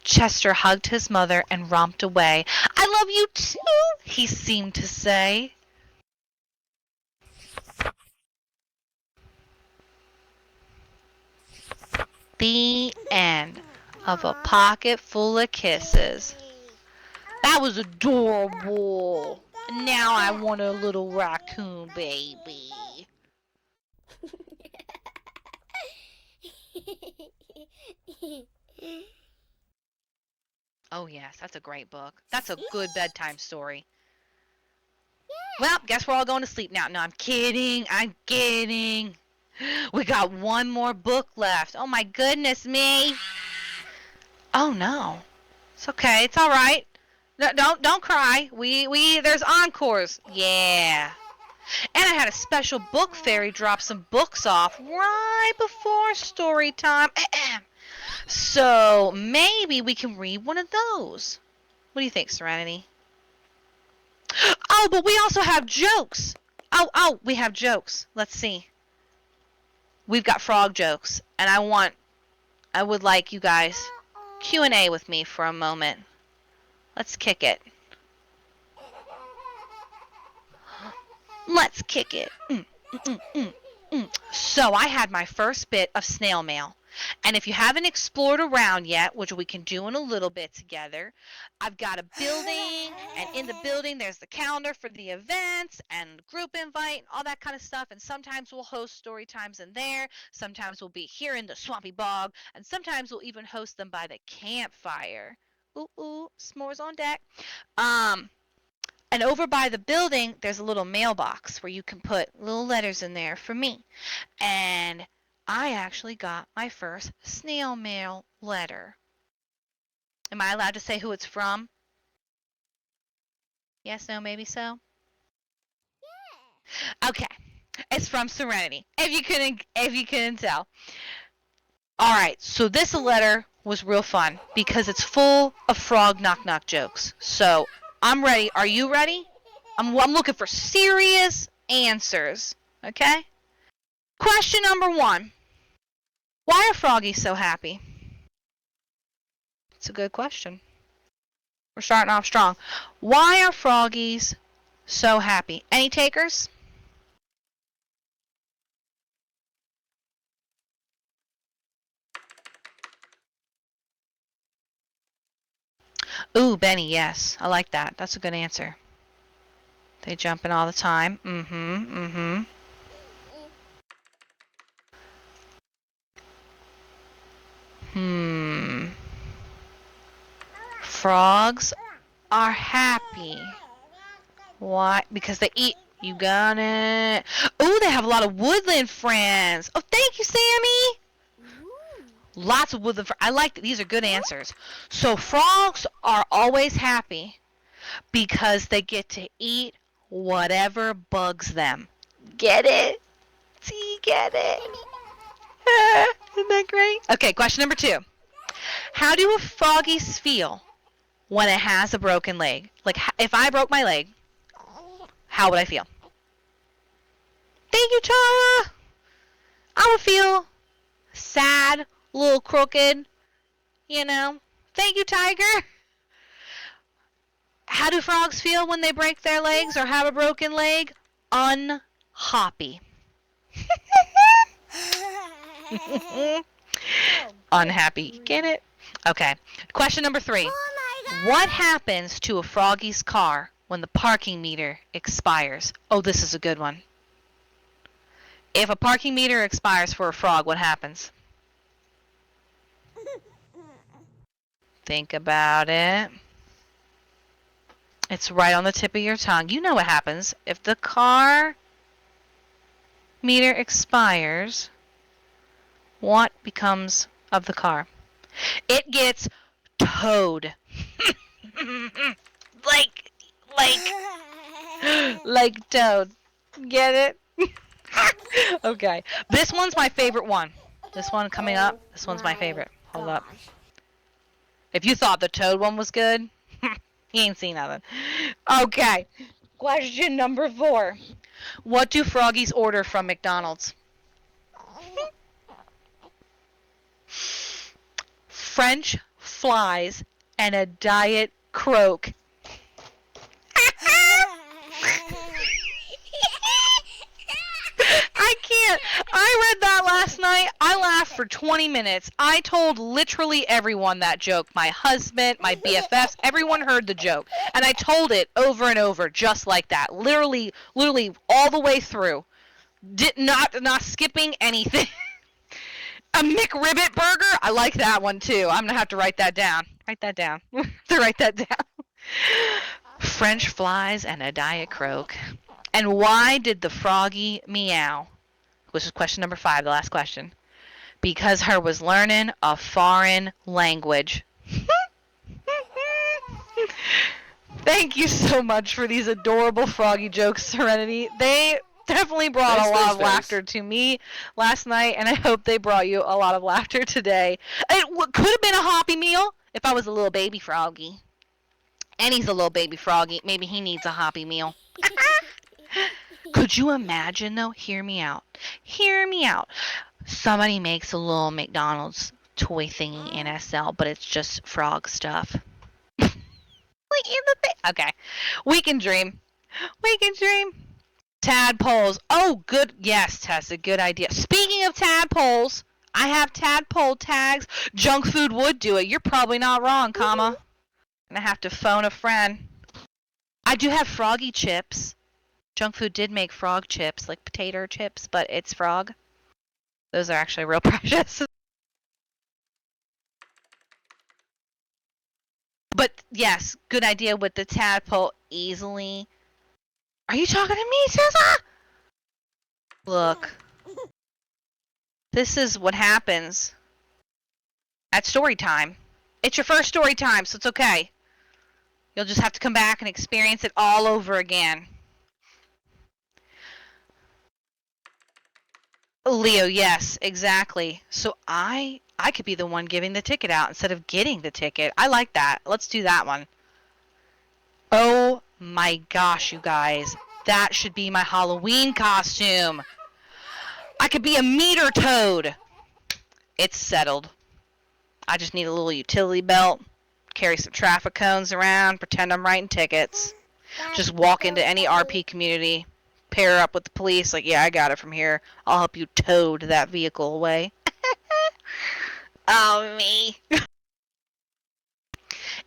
Speaker 1: Chester hugged his mother and romped away. "I love you too," he seemed to say. The end of A Pocket Full of Kisses. That was adorable. Now I want a little raccoon baby. Oh yes, that's a great book. That's a good bedtime story. Well, guess we're all going to sleep now. No, I'm kidding. I'm kidding. We got one more book left. Oh my goodness me. Oh no. It's okay. It's all right. No, don't cry. We there's encores. Yeah. And I had a special book fairy drop some books off right before story time. So maybe we can read one of those. What do you think, Serenity? Oh, but we also have jokes. Oh, we have jokes. Let's see. We've got frog jokes, and I would like you guys Q&A with me for a moment. Let's kick it. Let's kick it. So I had my first bit of snail mail. And if you haven't explored around yet, which we can do in a little bit together, I've got a building, and in the building there's the calendar for the events and group invite and all that kind of stuff. And sometimes we'll host story times in there. Sometimes we'll be here in the swampy bog, and sometimes we'll even host them by the campfire. Ooh, s'mores on deck. And over by the building, there's a little mailbox where you can put little letters in there for me. And I actually got my first snail mail letter. Am I allowed to say who it's from? Yes, no, maybe so? Okay. It's from Serenity. If you couldn't tell. All right. So this letter was real fun because it's full of frog knock knock jokes. So I'm ready. Are you ready? I'm looking for serious answers. Okay? Question number 1. Why are froggies so happy? It's a good question. We're starting off strong. Why are froggies so happy? Any takers? Ooh, Benny, yes. I like that. That's a good answer. They jump in all the time. Frogs are happy. Why? Because they eat. You got it. Oh, they have a lot of woodland friends. Oh, thank you, Sammy. Lots of woodland friends. I like that. These are good answers. So frogs are always happy because they get to eat whatever bugs them. Get it? See, get it? Isn't that great? Okay, question number 2. How do froggies feel when it has a broken leg? Like, if I broke my leg, how would I feel? Thank you, Tara. I would feel sad, a little crooked, you know. Thank you, Tiger. How do frogs feel when they break their legs or have a broken leg? Unhappy. Unhappy. Get it? Okay. Question number 3. What happens to a froggy's car when the parking meter expires? Oh, this is a good one. If a parking meter expires for a frog, what happens? Think about it. It's right on the tip of your tongue. You know what happens. If the car meter expires, what becomes of the car? It gets towed. like towed. Get it? Okay. This one's my favorite one. This one coming up. This one's my favorite. Hold up. If you thought the toad one was good, you ain't seen nothing. Okay. Question number 4. What do froggies order from McDonald's? French fries and a Diet Coke. I can't. I read that last night. I laughed for 20 minutes. I told literally everyone that joke. My husband, my BFFs, everyone heard the joke. And I told it over and over just like that. Literally all the way through. Not skipping anything. A McRibbit burger? I like that one too. I'm going to have to write that down. Write that down. Write that down. French fries and a Diet Coke. And why did the froggy meow? Which is question number 5, the last question. Because her was learning a foreign language. Thank you so much for these adorable froggy jokes, Serenity. They definitely brought a lot of laughter to me last night, and I hope they brought you a lot of laughter today. It could have been a hoppy meal if I was a little baby froggy. And he's a little baby froggy. Maybe he needs a hoppy meal. Could you imagine, though? Hear me out. Hear me out. Somebody makes a little McDonald's toy thingy in SL, but it's just frog stuff. Okay. We can dream. We can dream. Tadpoles. Oh, good. Yes, Tessa, good idea. Speaking of tadpoles, I have tadpole tags. Junk food would do it. You're probably not wrong, comma. And I have to phone a friend. I do have froggy chips. Junk food did make frog chips, like potato chips, but it's frog. Those are actually real precious. But yes, good idea with the tadpole easily. Are you talking to me, Tessa? Look. This is what happens at story time. It's your first story time, so it's okay. You'll just have to come back and experience it all over again. Leo, yes, exactly. So I could be the one giving the ticket out instead of getting the ticket. I like that. Let's do that one. Oh my gosh, you guys. That should be my Halloween costume. I could be a meter toad. It's settled. I just need a little utility belt, carry some traffic cones around, pretend I'm writing tickets. Just walk into any RP community, pair up with the police, like, yeah, I got it from here. I'll help you toad that vehicle away. Oh, me.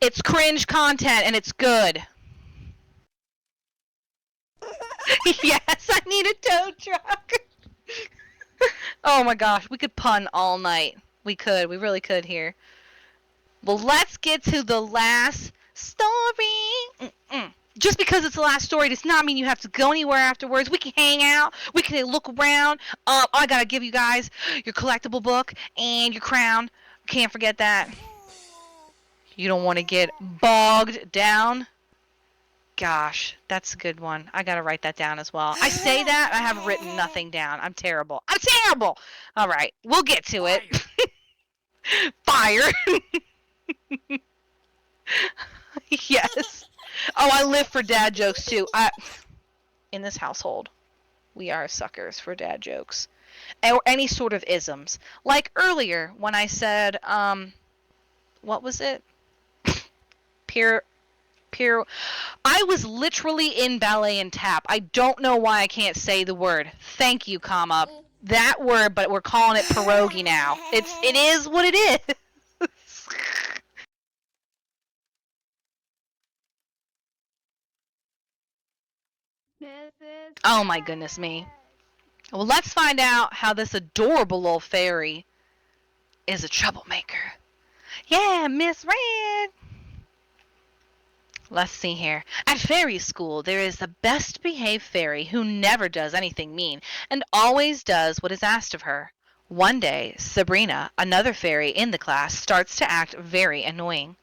Speaker 1: It's cringe content, and it's good. Yes, I need a tow truck. Oh my gosh, we could pun all night. We could. We really could here. Well, let's get to the last story. Just because it's the last story does not mean you have to go anywhere afterwards. We can hang out. We can look around. I gotta give you guys your collectible book and your crown. Can't forget that. You don't want to get bogged down. Gosh, that's a good one. I gotta write that down as well. I say that, I have written nothing down. I'm terrible. I'm terrible! Alright, we'll get to it. Fire! Yes. Oh, I live for dad jokes too. In this household, we are suckers for dad jokes. Or any sort of isms. Like earlier when I said, what was it? Peer. I was literally in ballet and tap. I don't know why I can't say the word. Thank you, comma. That word, but we're calling it pierogi now. It is what it is. Oh my goodness me. Well, let's find out how this adorable little fairy is a troublemaker. Yeah, Miss Red. Let's see here. At fairy school, there is the best behaved fairy who never does anything mean and always does what is asked of her. One day, Sabrina, another fairy in the class, starts to act very annoying.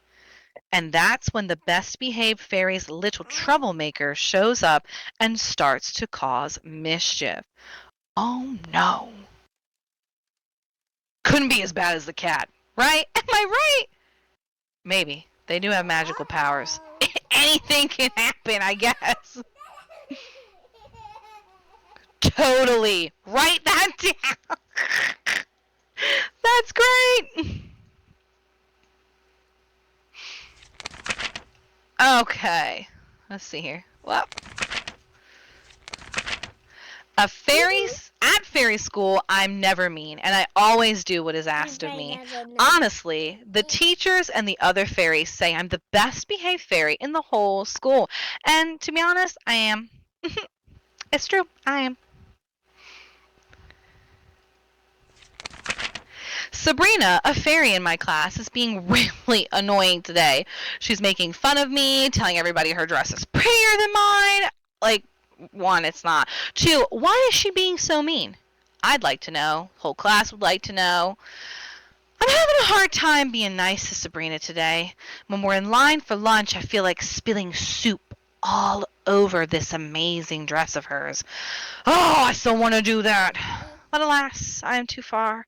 Speaker 1: And that's when the best behaved fairy's little troublemaker shows up and starts to cause mischief. Oh no. Couldn't be as bad as the cat, right? Am I right? Maybe. They do have magical powers. Anything can happen, I guess. Totally. Write that down. That's great. Okay. Let's see here. Well, at fairy school, I'm never mean, and I always do what is asked of me. Honestly, the teachers and the other fairies say I'm the best behaved fairy in the whole school. And to be honest, I am. It's true. I am. Sabrina, a fairy in my class, is being really annoying today. She's making fun of me, telling everybody her dress is prettier than mine. Like, one, it's not. Two, why is she being so mean? I'd like to know. Whole class would like to know. I'm having a hard time being nice to Sabrina today. When we're in line for lunch, I feel like spilling soup all over this amazing dress of hers. Oh, I still want to do that. But alas, I am too far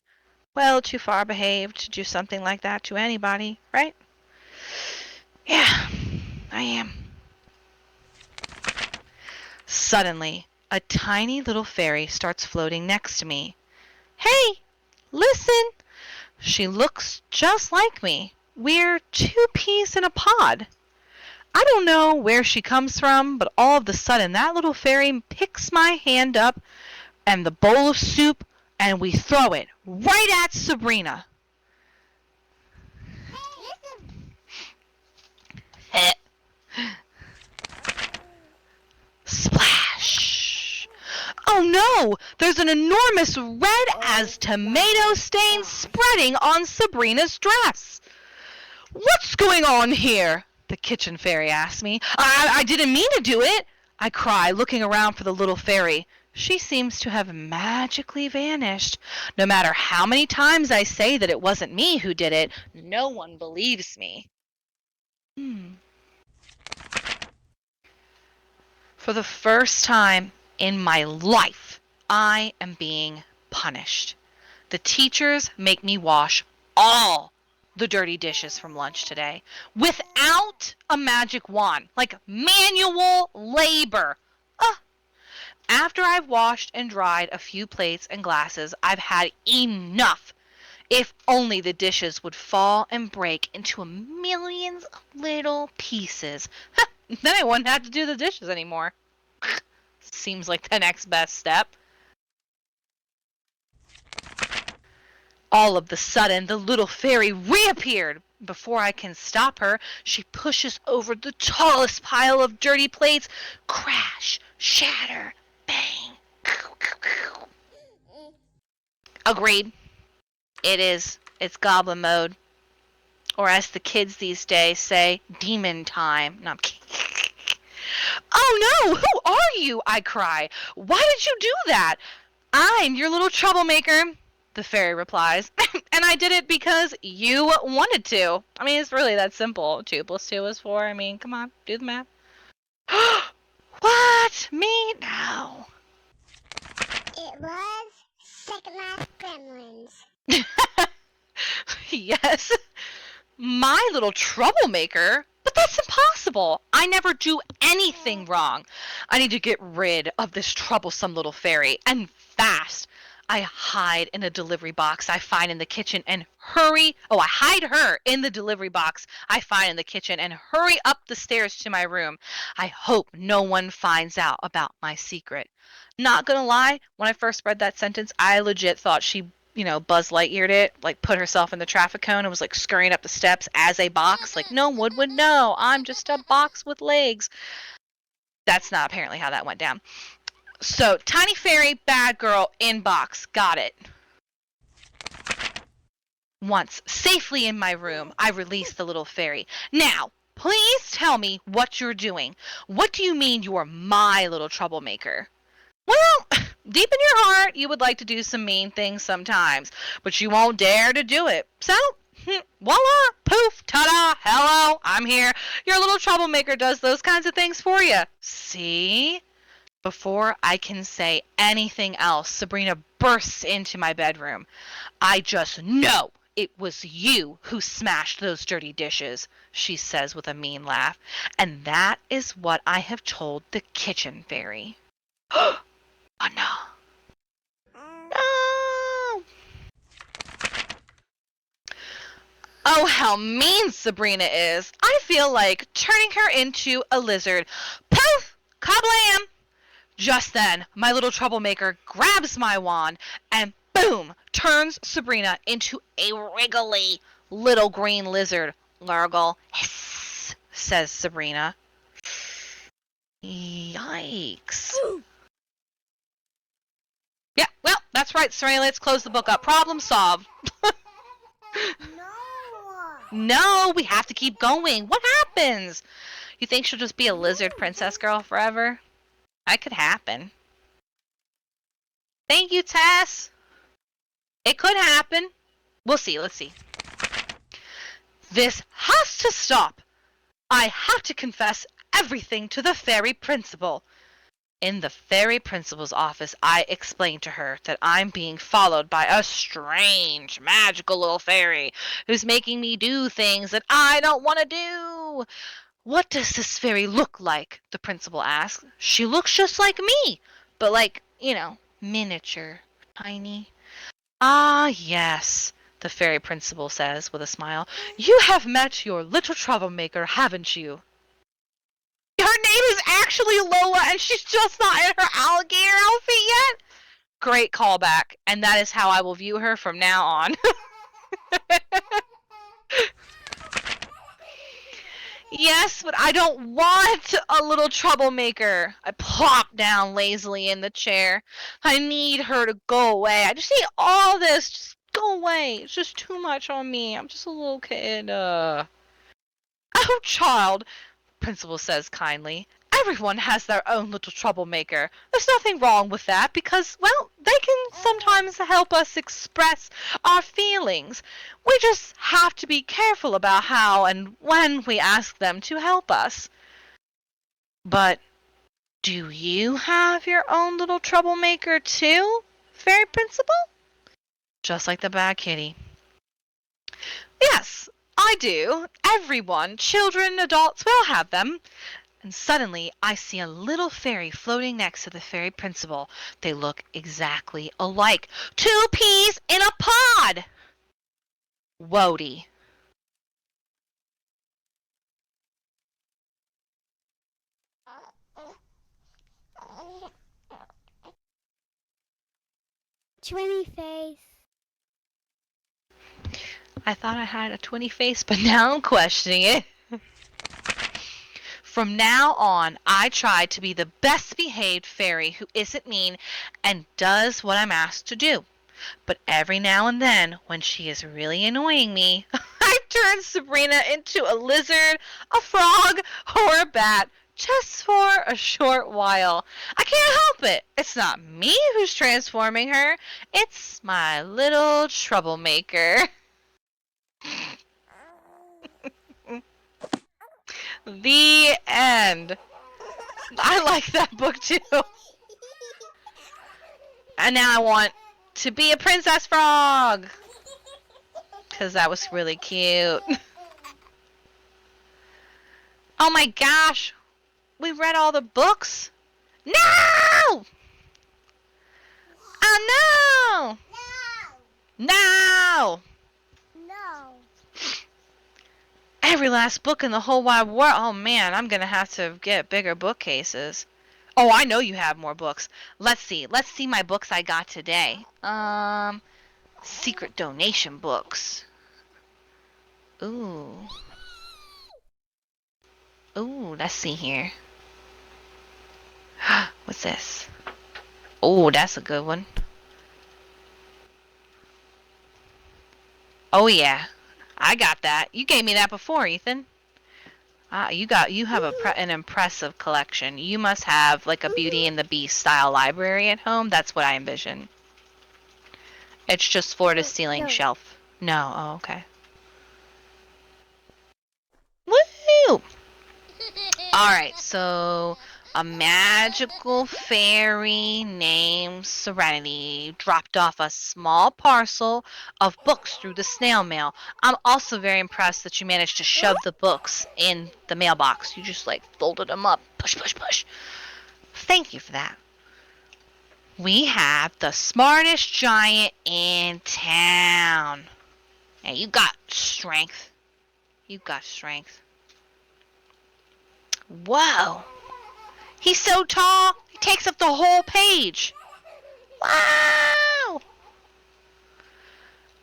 Speaker 1: behaved to do something like that to anybody, right? Yeah, I am. Suddenly, a tiny little fairy starts floating next to me. Hey, listen! She looks just like me. We're two peas in a pod. I don't know where she comes from, but all of a sudden that little fairy picks my hand up and the bowl of soup, and we throw it right at Sabrina. Splash! Oh no! There's an enormous red as tomato stain spreading on Sabrina's dress. What's going on here? The kitchen fairy asked me. I didn't mean to do it, I cry, looking around for the little fairy. She seems to have magically vanished. No matter how many times I say that it wasn't me who did it, no one believes me. For the first time in my life, I am being punished. The teachers make me wash all the dirty dishes from lunch today without a magic wand, like manual labor. After I've washed and dried a few plates and glasses, I've had enough. If only the dishes would fall and break into a million little pieces. Then I wouldn't have to do the dishes anymore. Seems like the next best step. All of the sudden, the little fairy reappeared. Before I can stop her, she pushes over the tallest pile of dirty plates. Crash, shatter, bang. Agreed. It is it's goblin mode. Or as the kids these days say, demon time. No, I'm kidding. Oh no, who are you? I cry. Why did you do that? I'm your little troublemaker, the fairy replies. And I did it because you wanted to. I mean, it's really that simple. 2 plus 2 is 4. I mean, come on, do the math. What? Me? No.
Speaker 3: It was second last gremlins.
Speaker 1: Yes. My little troublemaker? But that's impossible. I never do anything wrong. I need to get rid of this troublesome little fairy, and fast. I hide in a delivery box I find in the kitchen and hurry. Oh, I hide her in the delivery box I find in the kitchen and hurry up the stairs to my room. I hope no one finds out about my secret. Not gonna lie, when I first read that sentence, I legit thought she Buzz Lightyeared it, like put herself in the traffic cone and was like scurrying up the steps as a box. Like, no one would know. I'm just a box with legs. That's not apparently how that went down. So, tiny fairy, bad girl, in box. Got it. Once safely in my room, I release the little fairy. Now, please tell me what you're doing. What do you mean you're my little troublemaker? Well, deep in your heart, you would like to do some mean things sometimes, but you won't dare to do it. So, voila, poof, ta-da, hello, I'm here. Your little troublemaker does those kinds of things for you. See? Before I can say anything else, Sabrina bursts into my bedroom. I just know it was you who smashed those dirty dishes, she says with a mean laugh. And that is what I have told the kitchen fairy. Oh no. No! Oh, how mean Sabrina is. I feel like turning her into a lizard. Poof! Kablam! Just then, my little troublemaker grabs my wand and boom! Turns Sabrina into a wriggly little green lizard. Lurgle, hiss, says Sabrina. Yikes. Yeah, well, that's right, Serenity. Let's close the book up. Problem solved. No, we have to keep going. What happens? You think she'll just be a lizard princess girl forever? That could happen. Thank you, Tess. It could happen. We'll see. Let's see. This has to stop. I have to confess everything to the fairy principal. In the fairy principal's office, I explain to her that I'm being followed by a strange, magical little fairy who's making me do things that I don't want to do. What does this fairy look like? The principal asks. She looks just like me, but like, miniature, tiny. Ah, yes, the fairy principal says with a smile. You have met your little troublemaker, haven't you? Her name is actually Lola, and she's just not in her alligator outfit yet? Great callback, and that is how I will view her from now on. Yes, but I don't want a little troublemaker. I plop down lazily in the chair. I need her to go away. I just need all this. Just go away. It's just too much on me. I'm just a little kid. Oh, child, the principal says kindly. Everyone has their own little troublemaker. There's nothing wrong with that because, well, they can sometimes help us express our feelings. We just have to be careful about how and when we ask them to help us. But do you have your own little troublemaker too, fairy principal? Just like the bad kitty. Yes, I do. Everyone, children, adults, we all have them. And suddenly, I see a little fairy floating next to the fairy principal. They look exactly alike. 2 peas in a pod! Whoa-dee.
Speaker 3: Twinny face.
Speaker 1: I thought I had a 20 face, but now I'm questioning it. From now on, I try to be the best behaved fairy who isn't mean and does what I'm asked to do. But every now and then, when she is really annoying me, I turn Sabrina into a lizard, a frog, or a bat just for a short while. I can't help it. It's not me who's transforming her. It's my little troublemaker. The end. I like that book too. And now I want to be a princess frog. Because that was really cute. Oh my gosh. We read all the books. No! Oh no! No!
Speaker 3: No.
Speaker 1: Every last book in the whole wide world. Oh man, I'm gonna have to get bigger bookcases. Oh, I know you have more books. Let's see. Let's see my books I got today. Secret donation books. Ooh. Ooh, let's see here. What's this? Oh, that's a good one. Oh yeah, I got that. You gave me that before, Ethan. You have an impressive collection. You must have like a Beauty and the Beast style library at home. That's what I envision. It's just floor to ceiling shelf. No, oh okay. Woo! Alright, so a magical fairy named Serenity dropped off a small parcel of books through the snail mail. I'm also very impressed that you managed to shove the books in the mailbox. You just like folded them up. Push, push, push. Thank you for that. We have the smartest giant in town. Hey, you got strength. You got strength. Whoa. He's so tall, he takes up the whole page. Wow.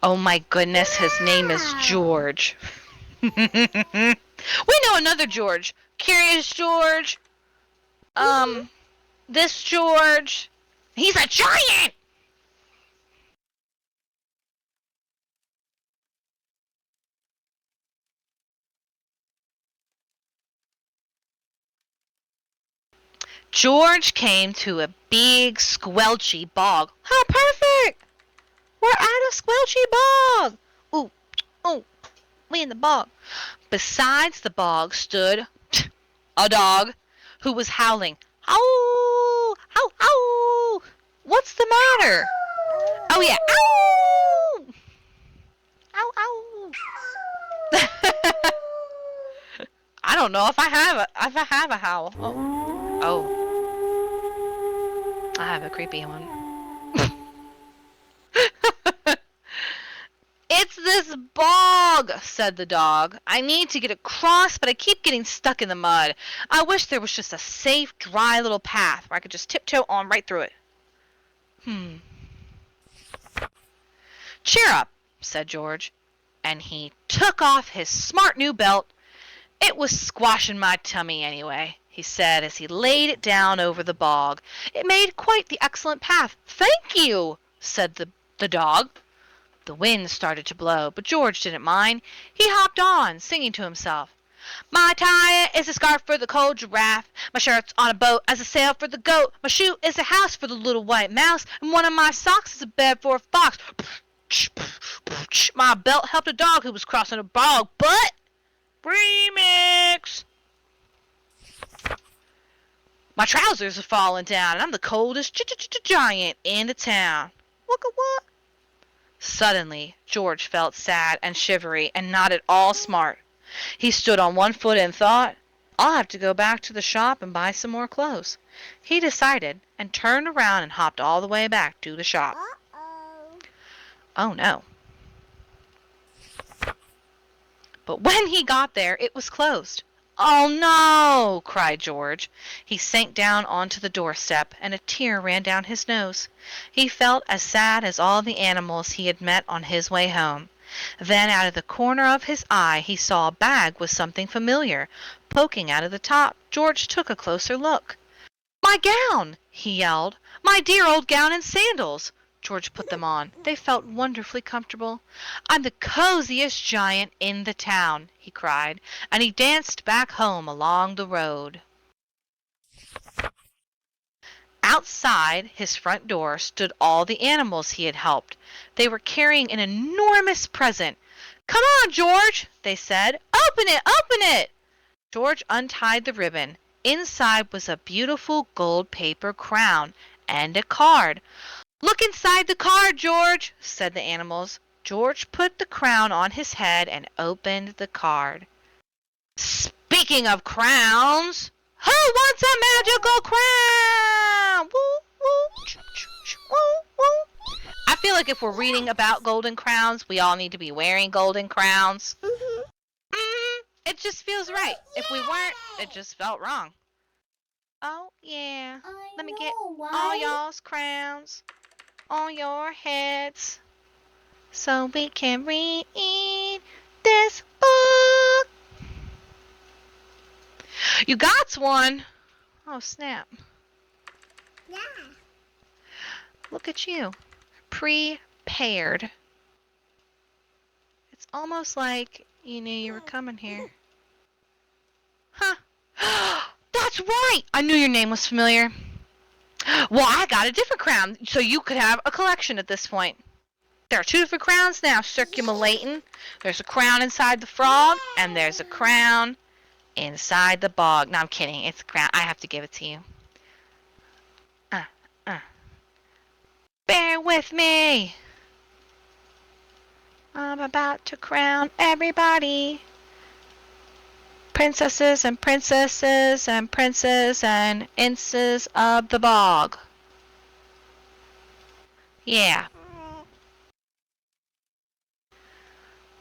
Speaker 1: Oh my goodness, his name is George. We know another George. Curious George. This George. He's a giant! George came to a big squelchy bog. How perfect! We're at a squelchy bog! Ooh, ooh, we in the bog. Besides the bog stood a dog who was howling. Ow! Ow! Ow! What's the matter? Oh yeah! Ow! Ow! Ow! I don't know if I have a howl. Oh. I have a creepy one. It's this bog, said the dog. I need to get across, but I keep getting stuck in the mud. I wish there was just a safe, dry little path where I could just tiptoe on right through it. Cheer up, said George, and he took off his smart new belt. It was squashing my tummy anyway, he said as he laid it down over the bog. It made quite the excellent path. Thank you, said the dog. The wind started to blow, but George didn't mind. He hopped on, singing to himself. My tie is a scarf for the cold giraffe. My shirt's on a boat as a sail for the goat. My shoe is a house for the little white mouse. And one of my socks is a bed for a fox. My belt helped a dog who was crossing a bog, but... Remix! My trousers are falling down, and I'm the coldest giant in the town. Look at what? Suddenly, George felt sad and shivery and not at all smart. He stood on one foot and thought, I'll have to go back to the shop and buy some more clothes. He decided and turned around and hopped all the way back to the shop. Oh no. But when he got there, it was closed. Oh no! Cried George. He sank down onto the doorstep, and a tear ran down his nose. He felt as sad as all the animals he had met on his way home. Then out of the corner of his eye he saw a bag with something familiar poking out of the top. George took a closer look. My gown! He yelled. My dear old gown and sandals! George put them on. They felt wonderfully comfortable. "I'm the coziest giant in the town," he cried, and he danced back home along the road. Outside his front door stood all the animals he had helped. They were carrying an enormous present. "Come on, George," they said. "Open it, open it." George untied the ribbon. Inside was a beautiful gold paper crown and a card. "Look inside the card, George," said the animals. George put the crown on his head and opened the card. "Speaking of crowns, who wants a magical crown?" Woo, woo, woo, woo. I feel like if we're reading about golden crowns, we all need to be wearing golden crowns. It just feels right. If we weren't, it just felt wrong. Oh, yeah. Let me get all y'all's crowns on your heads so we can read this book. You got one. Oh, snap.
Speaker 3: Yeah.
Speaker 1: Look at you. Prepared. It's almost like you knew you were coming here. Huh. That's right! I knew your name was familiar. Well, I got a different crown, so you could have a collection at this point. There are two different crowns now circulating. There's a crown inside the frog, and there's a crown inside the bog. No, I'm kidding. It's a crown. I have to give it to you. Bear with me. I'm about to crown everybody. Princesses and princesses and princes and inces of the bog. Yeah.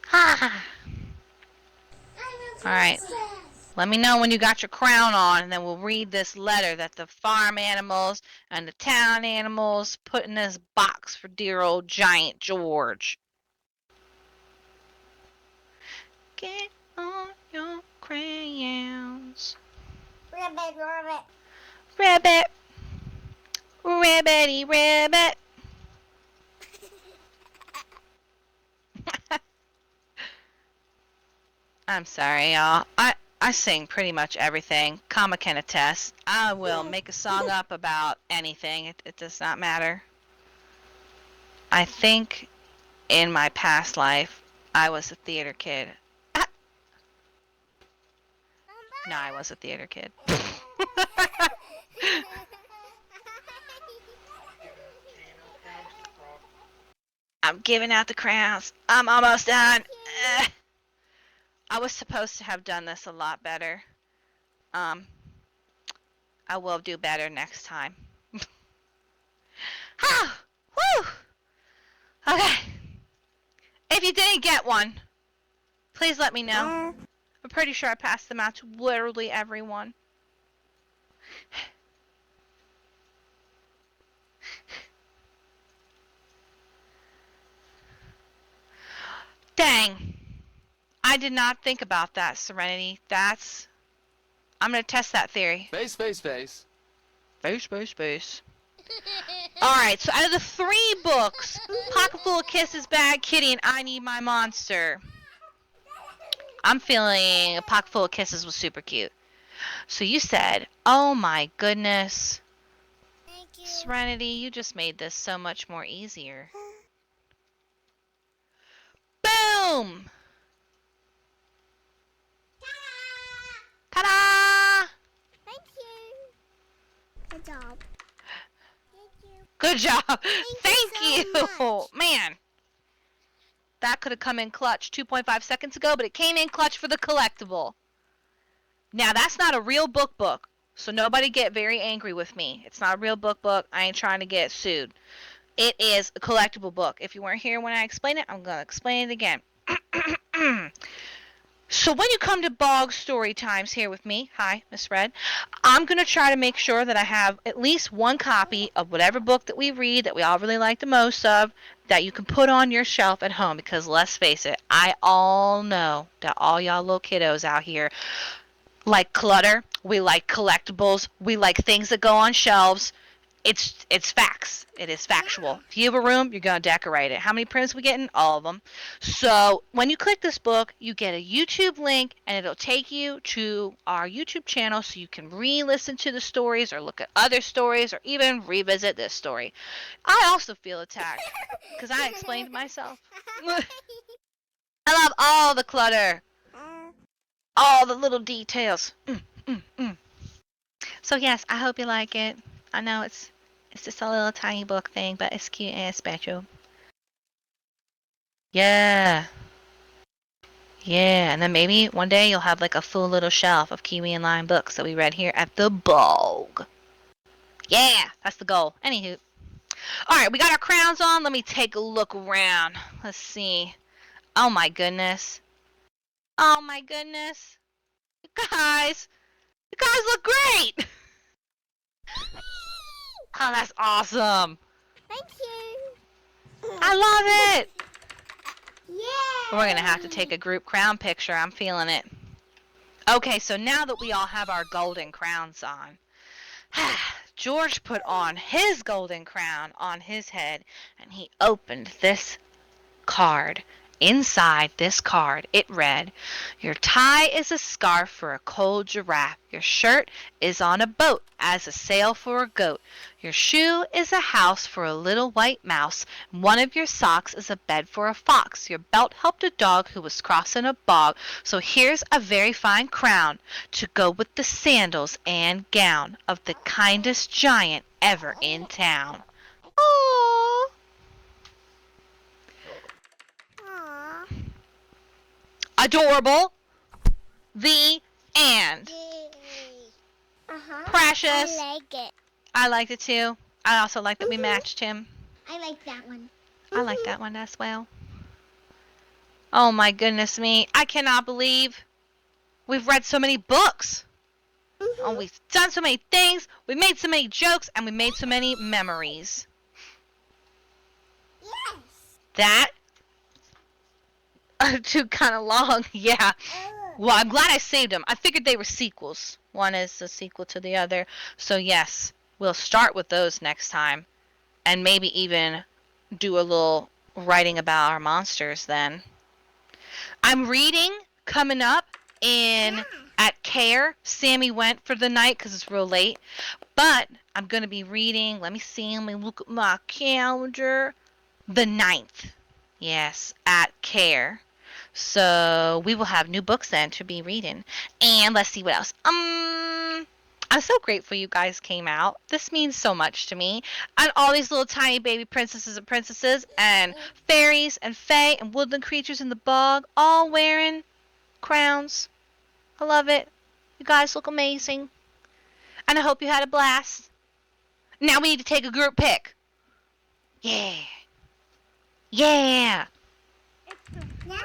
Speaker 1: Ha! Alright. Let me know when you got your crown on, and then we'll read this letter that the farm animals and the town animals put in this box for dear old giant George. Get on your crayons.
Speaker 3: Ribbit, ribbit.
Speaker 1: Ribbit. Ribbity ribbit. I'm sorry, y'all. I sing pretty much everything. Kama can attest. I will make a song up about anything. It does not matter. I think in my past life, I was a theater kid. No, I was a theater kid. I'm giving out the crowns. I'm almost done. I was supposed to have done this a lot better. I will do better next time. Ah, woo! Okay. If you didn't get one, please let me know. I'm pretty sure I passed them out to literally everyone. Dang. I did not think about that, Serenity. I'm going to test that theory.
Speaker 4: Face, face, face.
Speaker 1: Face, face, face. Alright, so out of the 3 books, Pocket Full of Kisses, Bad Kitty, and I Need My Monster, I'm feeling A Pocket Full of Kisses was super cute. So you said, oh my goodness.
Speaker 3: Thank you.
Speaker 1: Serenity, you just made this so much more easier. Boom! Ta-da!
Speaker 3: Thank you. Good job. Thank you.
Speaker 1: Good job.
Speaker 3: Thank you so much.
Speaker 1: Man, that could have come in clutch 2.5 seconds ago, but it came in clutch for the collectible. Now, that's not a real book, so nobody get very angry with me. It's not a real book. I ain't trying to get sued. It is a collectible book. If you weren't here when I explained it, I'm going to explain it again. So when you come to Bog Story Times here with me, hi, Miss Red, I'm going to try to make sure that I have at least one copy of whatever book that we read that we all really like the most of that you can put on your shelf at home, because let's face it, I all know that all y'all little kiddos out here like clutter, we like collectibles, we like things that go on shelves, It's facts. It is factual. If you have a room, you're gonna decorate it. How many prints we getting? All of them. So when you click this book, you get a YouTube link, and it'll take you to our YouTube channel, so you can re-listen to the stories, or look at other stories, or even revisit this story. I also feel attacked because I explained myself. I love all the clutter, all the little details. So yes, I hope you like it. I know it's just a little tiny book thing, but it's cute and special. Yeah. Yeah, and then maybe one day you'll have like a full little shelf of Kiwi and Lime books that we read here at the Bog. Yeah, that's the goal. Anywho. Alright, we got our crowns on. Let me take a look around. Let's see. Oh my goodness. Oh my goodness. You guys. You guys look great. Oh, that's awesome.
Speaker 3: Thank you.
Speaker 1: I love it.
Speaker 3: Yeah.
Speaker 1: We're going to have to take a group crown picture. I'm feeling it. Okay, so now that we all have our golden crowns on, George put on his golden crown on his head, and he opened this card. Inside this card, it read, "Your tie is a scarf for a cold giraffe. Your shirt is on a boat as a sail for a goat. Your shoe is a house for a little white mouse. One of your socks is a bed for a fox. Your belt helped a dog who was crossing a bog. So here's a very fine crown to go with the sandals and gown of the kindest giant ever in town." Aww.
Speaker 3: Aw.
Speaker 1: Adorable. The end. Precious.
Speaker 3: I like it.
Speaker 1: I liked it too. I also like that we matched him.
Speaker 3: I like that one.
Speaker 1: I like that one as well. Oh my goodness me. I cannot believe we've read so many books. Oh, we've done so many things. We made so many jokes, and we made so many memories.
Speaker 3: Yes.
Speaker 1: That took kind of long. Yeah. Well, I'm glad I saved them. I figured they were sequels. One is a sequel to the other. So yes, we'll start with those next time. And maybe even do a little writing about our monsters then. I'm reading coming up in at Care. Sammy went for the night because it's real late. But I'm going to be reading, let me see, let me look at my calendar. The 9th. Yes, at Care. So we will have new books then to be reading. And let's see what else. I'm so grateful you guys came out. This means so much to me. And all these little tiny baby princesses and princesses and fairies and fae and woodland creatures in the bog all wearing crowns. I love it. You guys look amazing. And I hope you had a blast. Now we need to take a group pic. Yeah. Yeah.
Speaker 3: Yeah.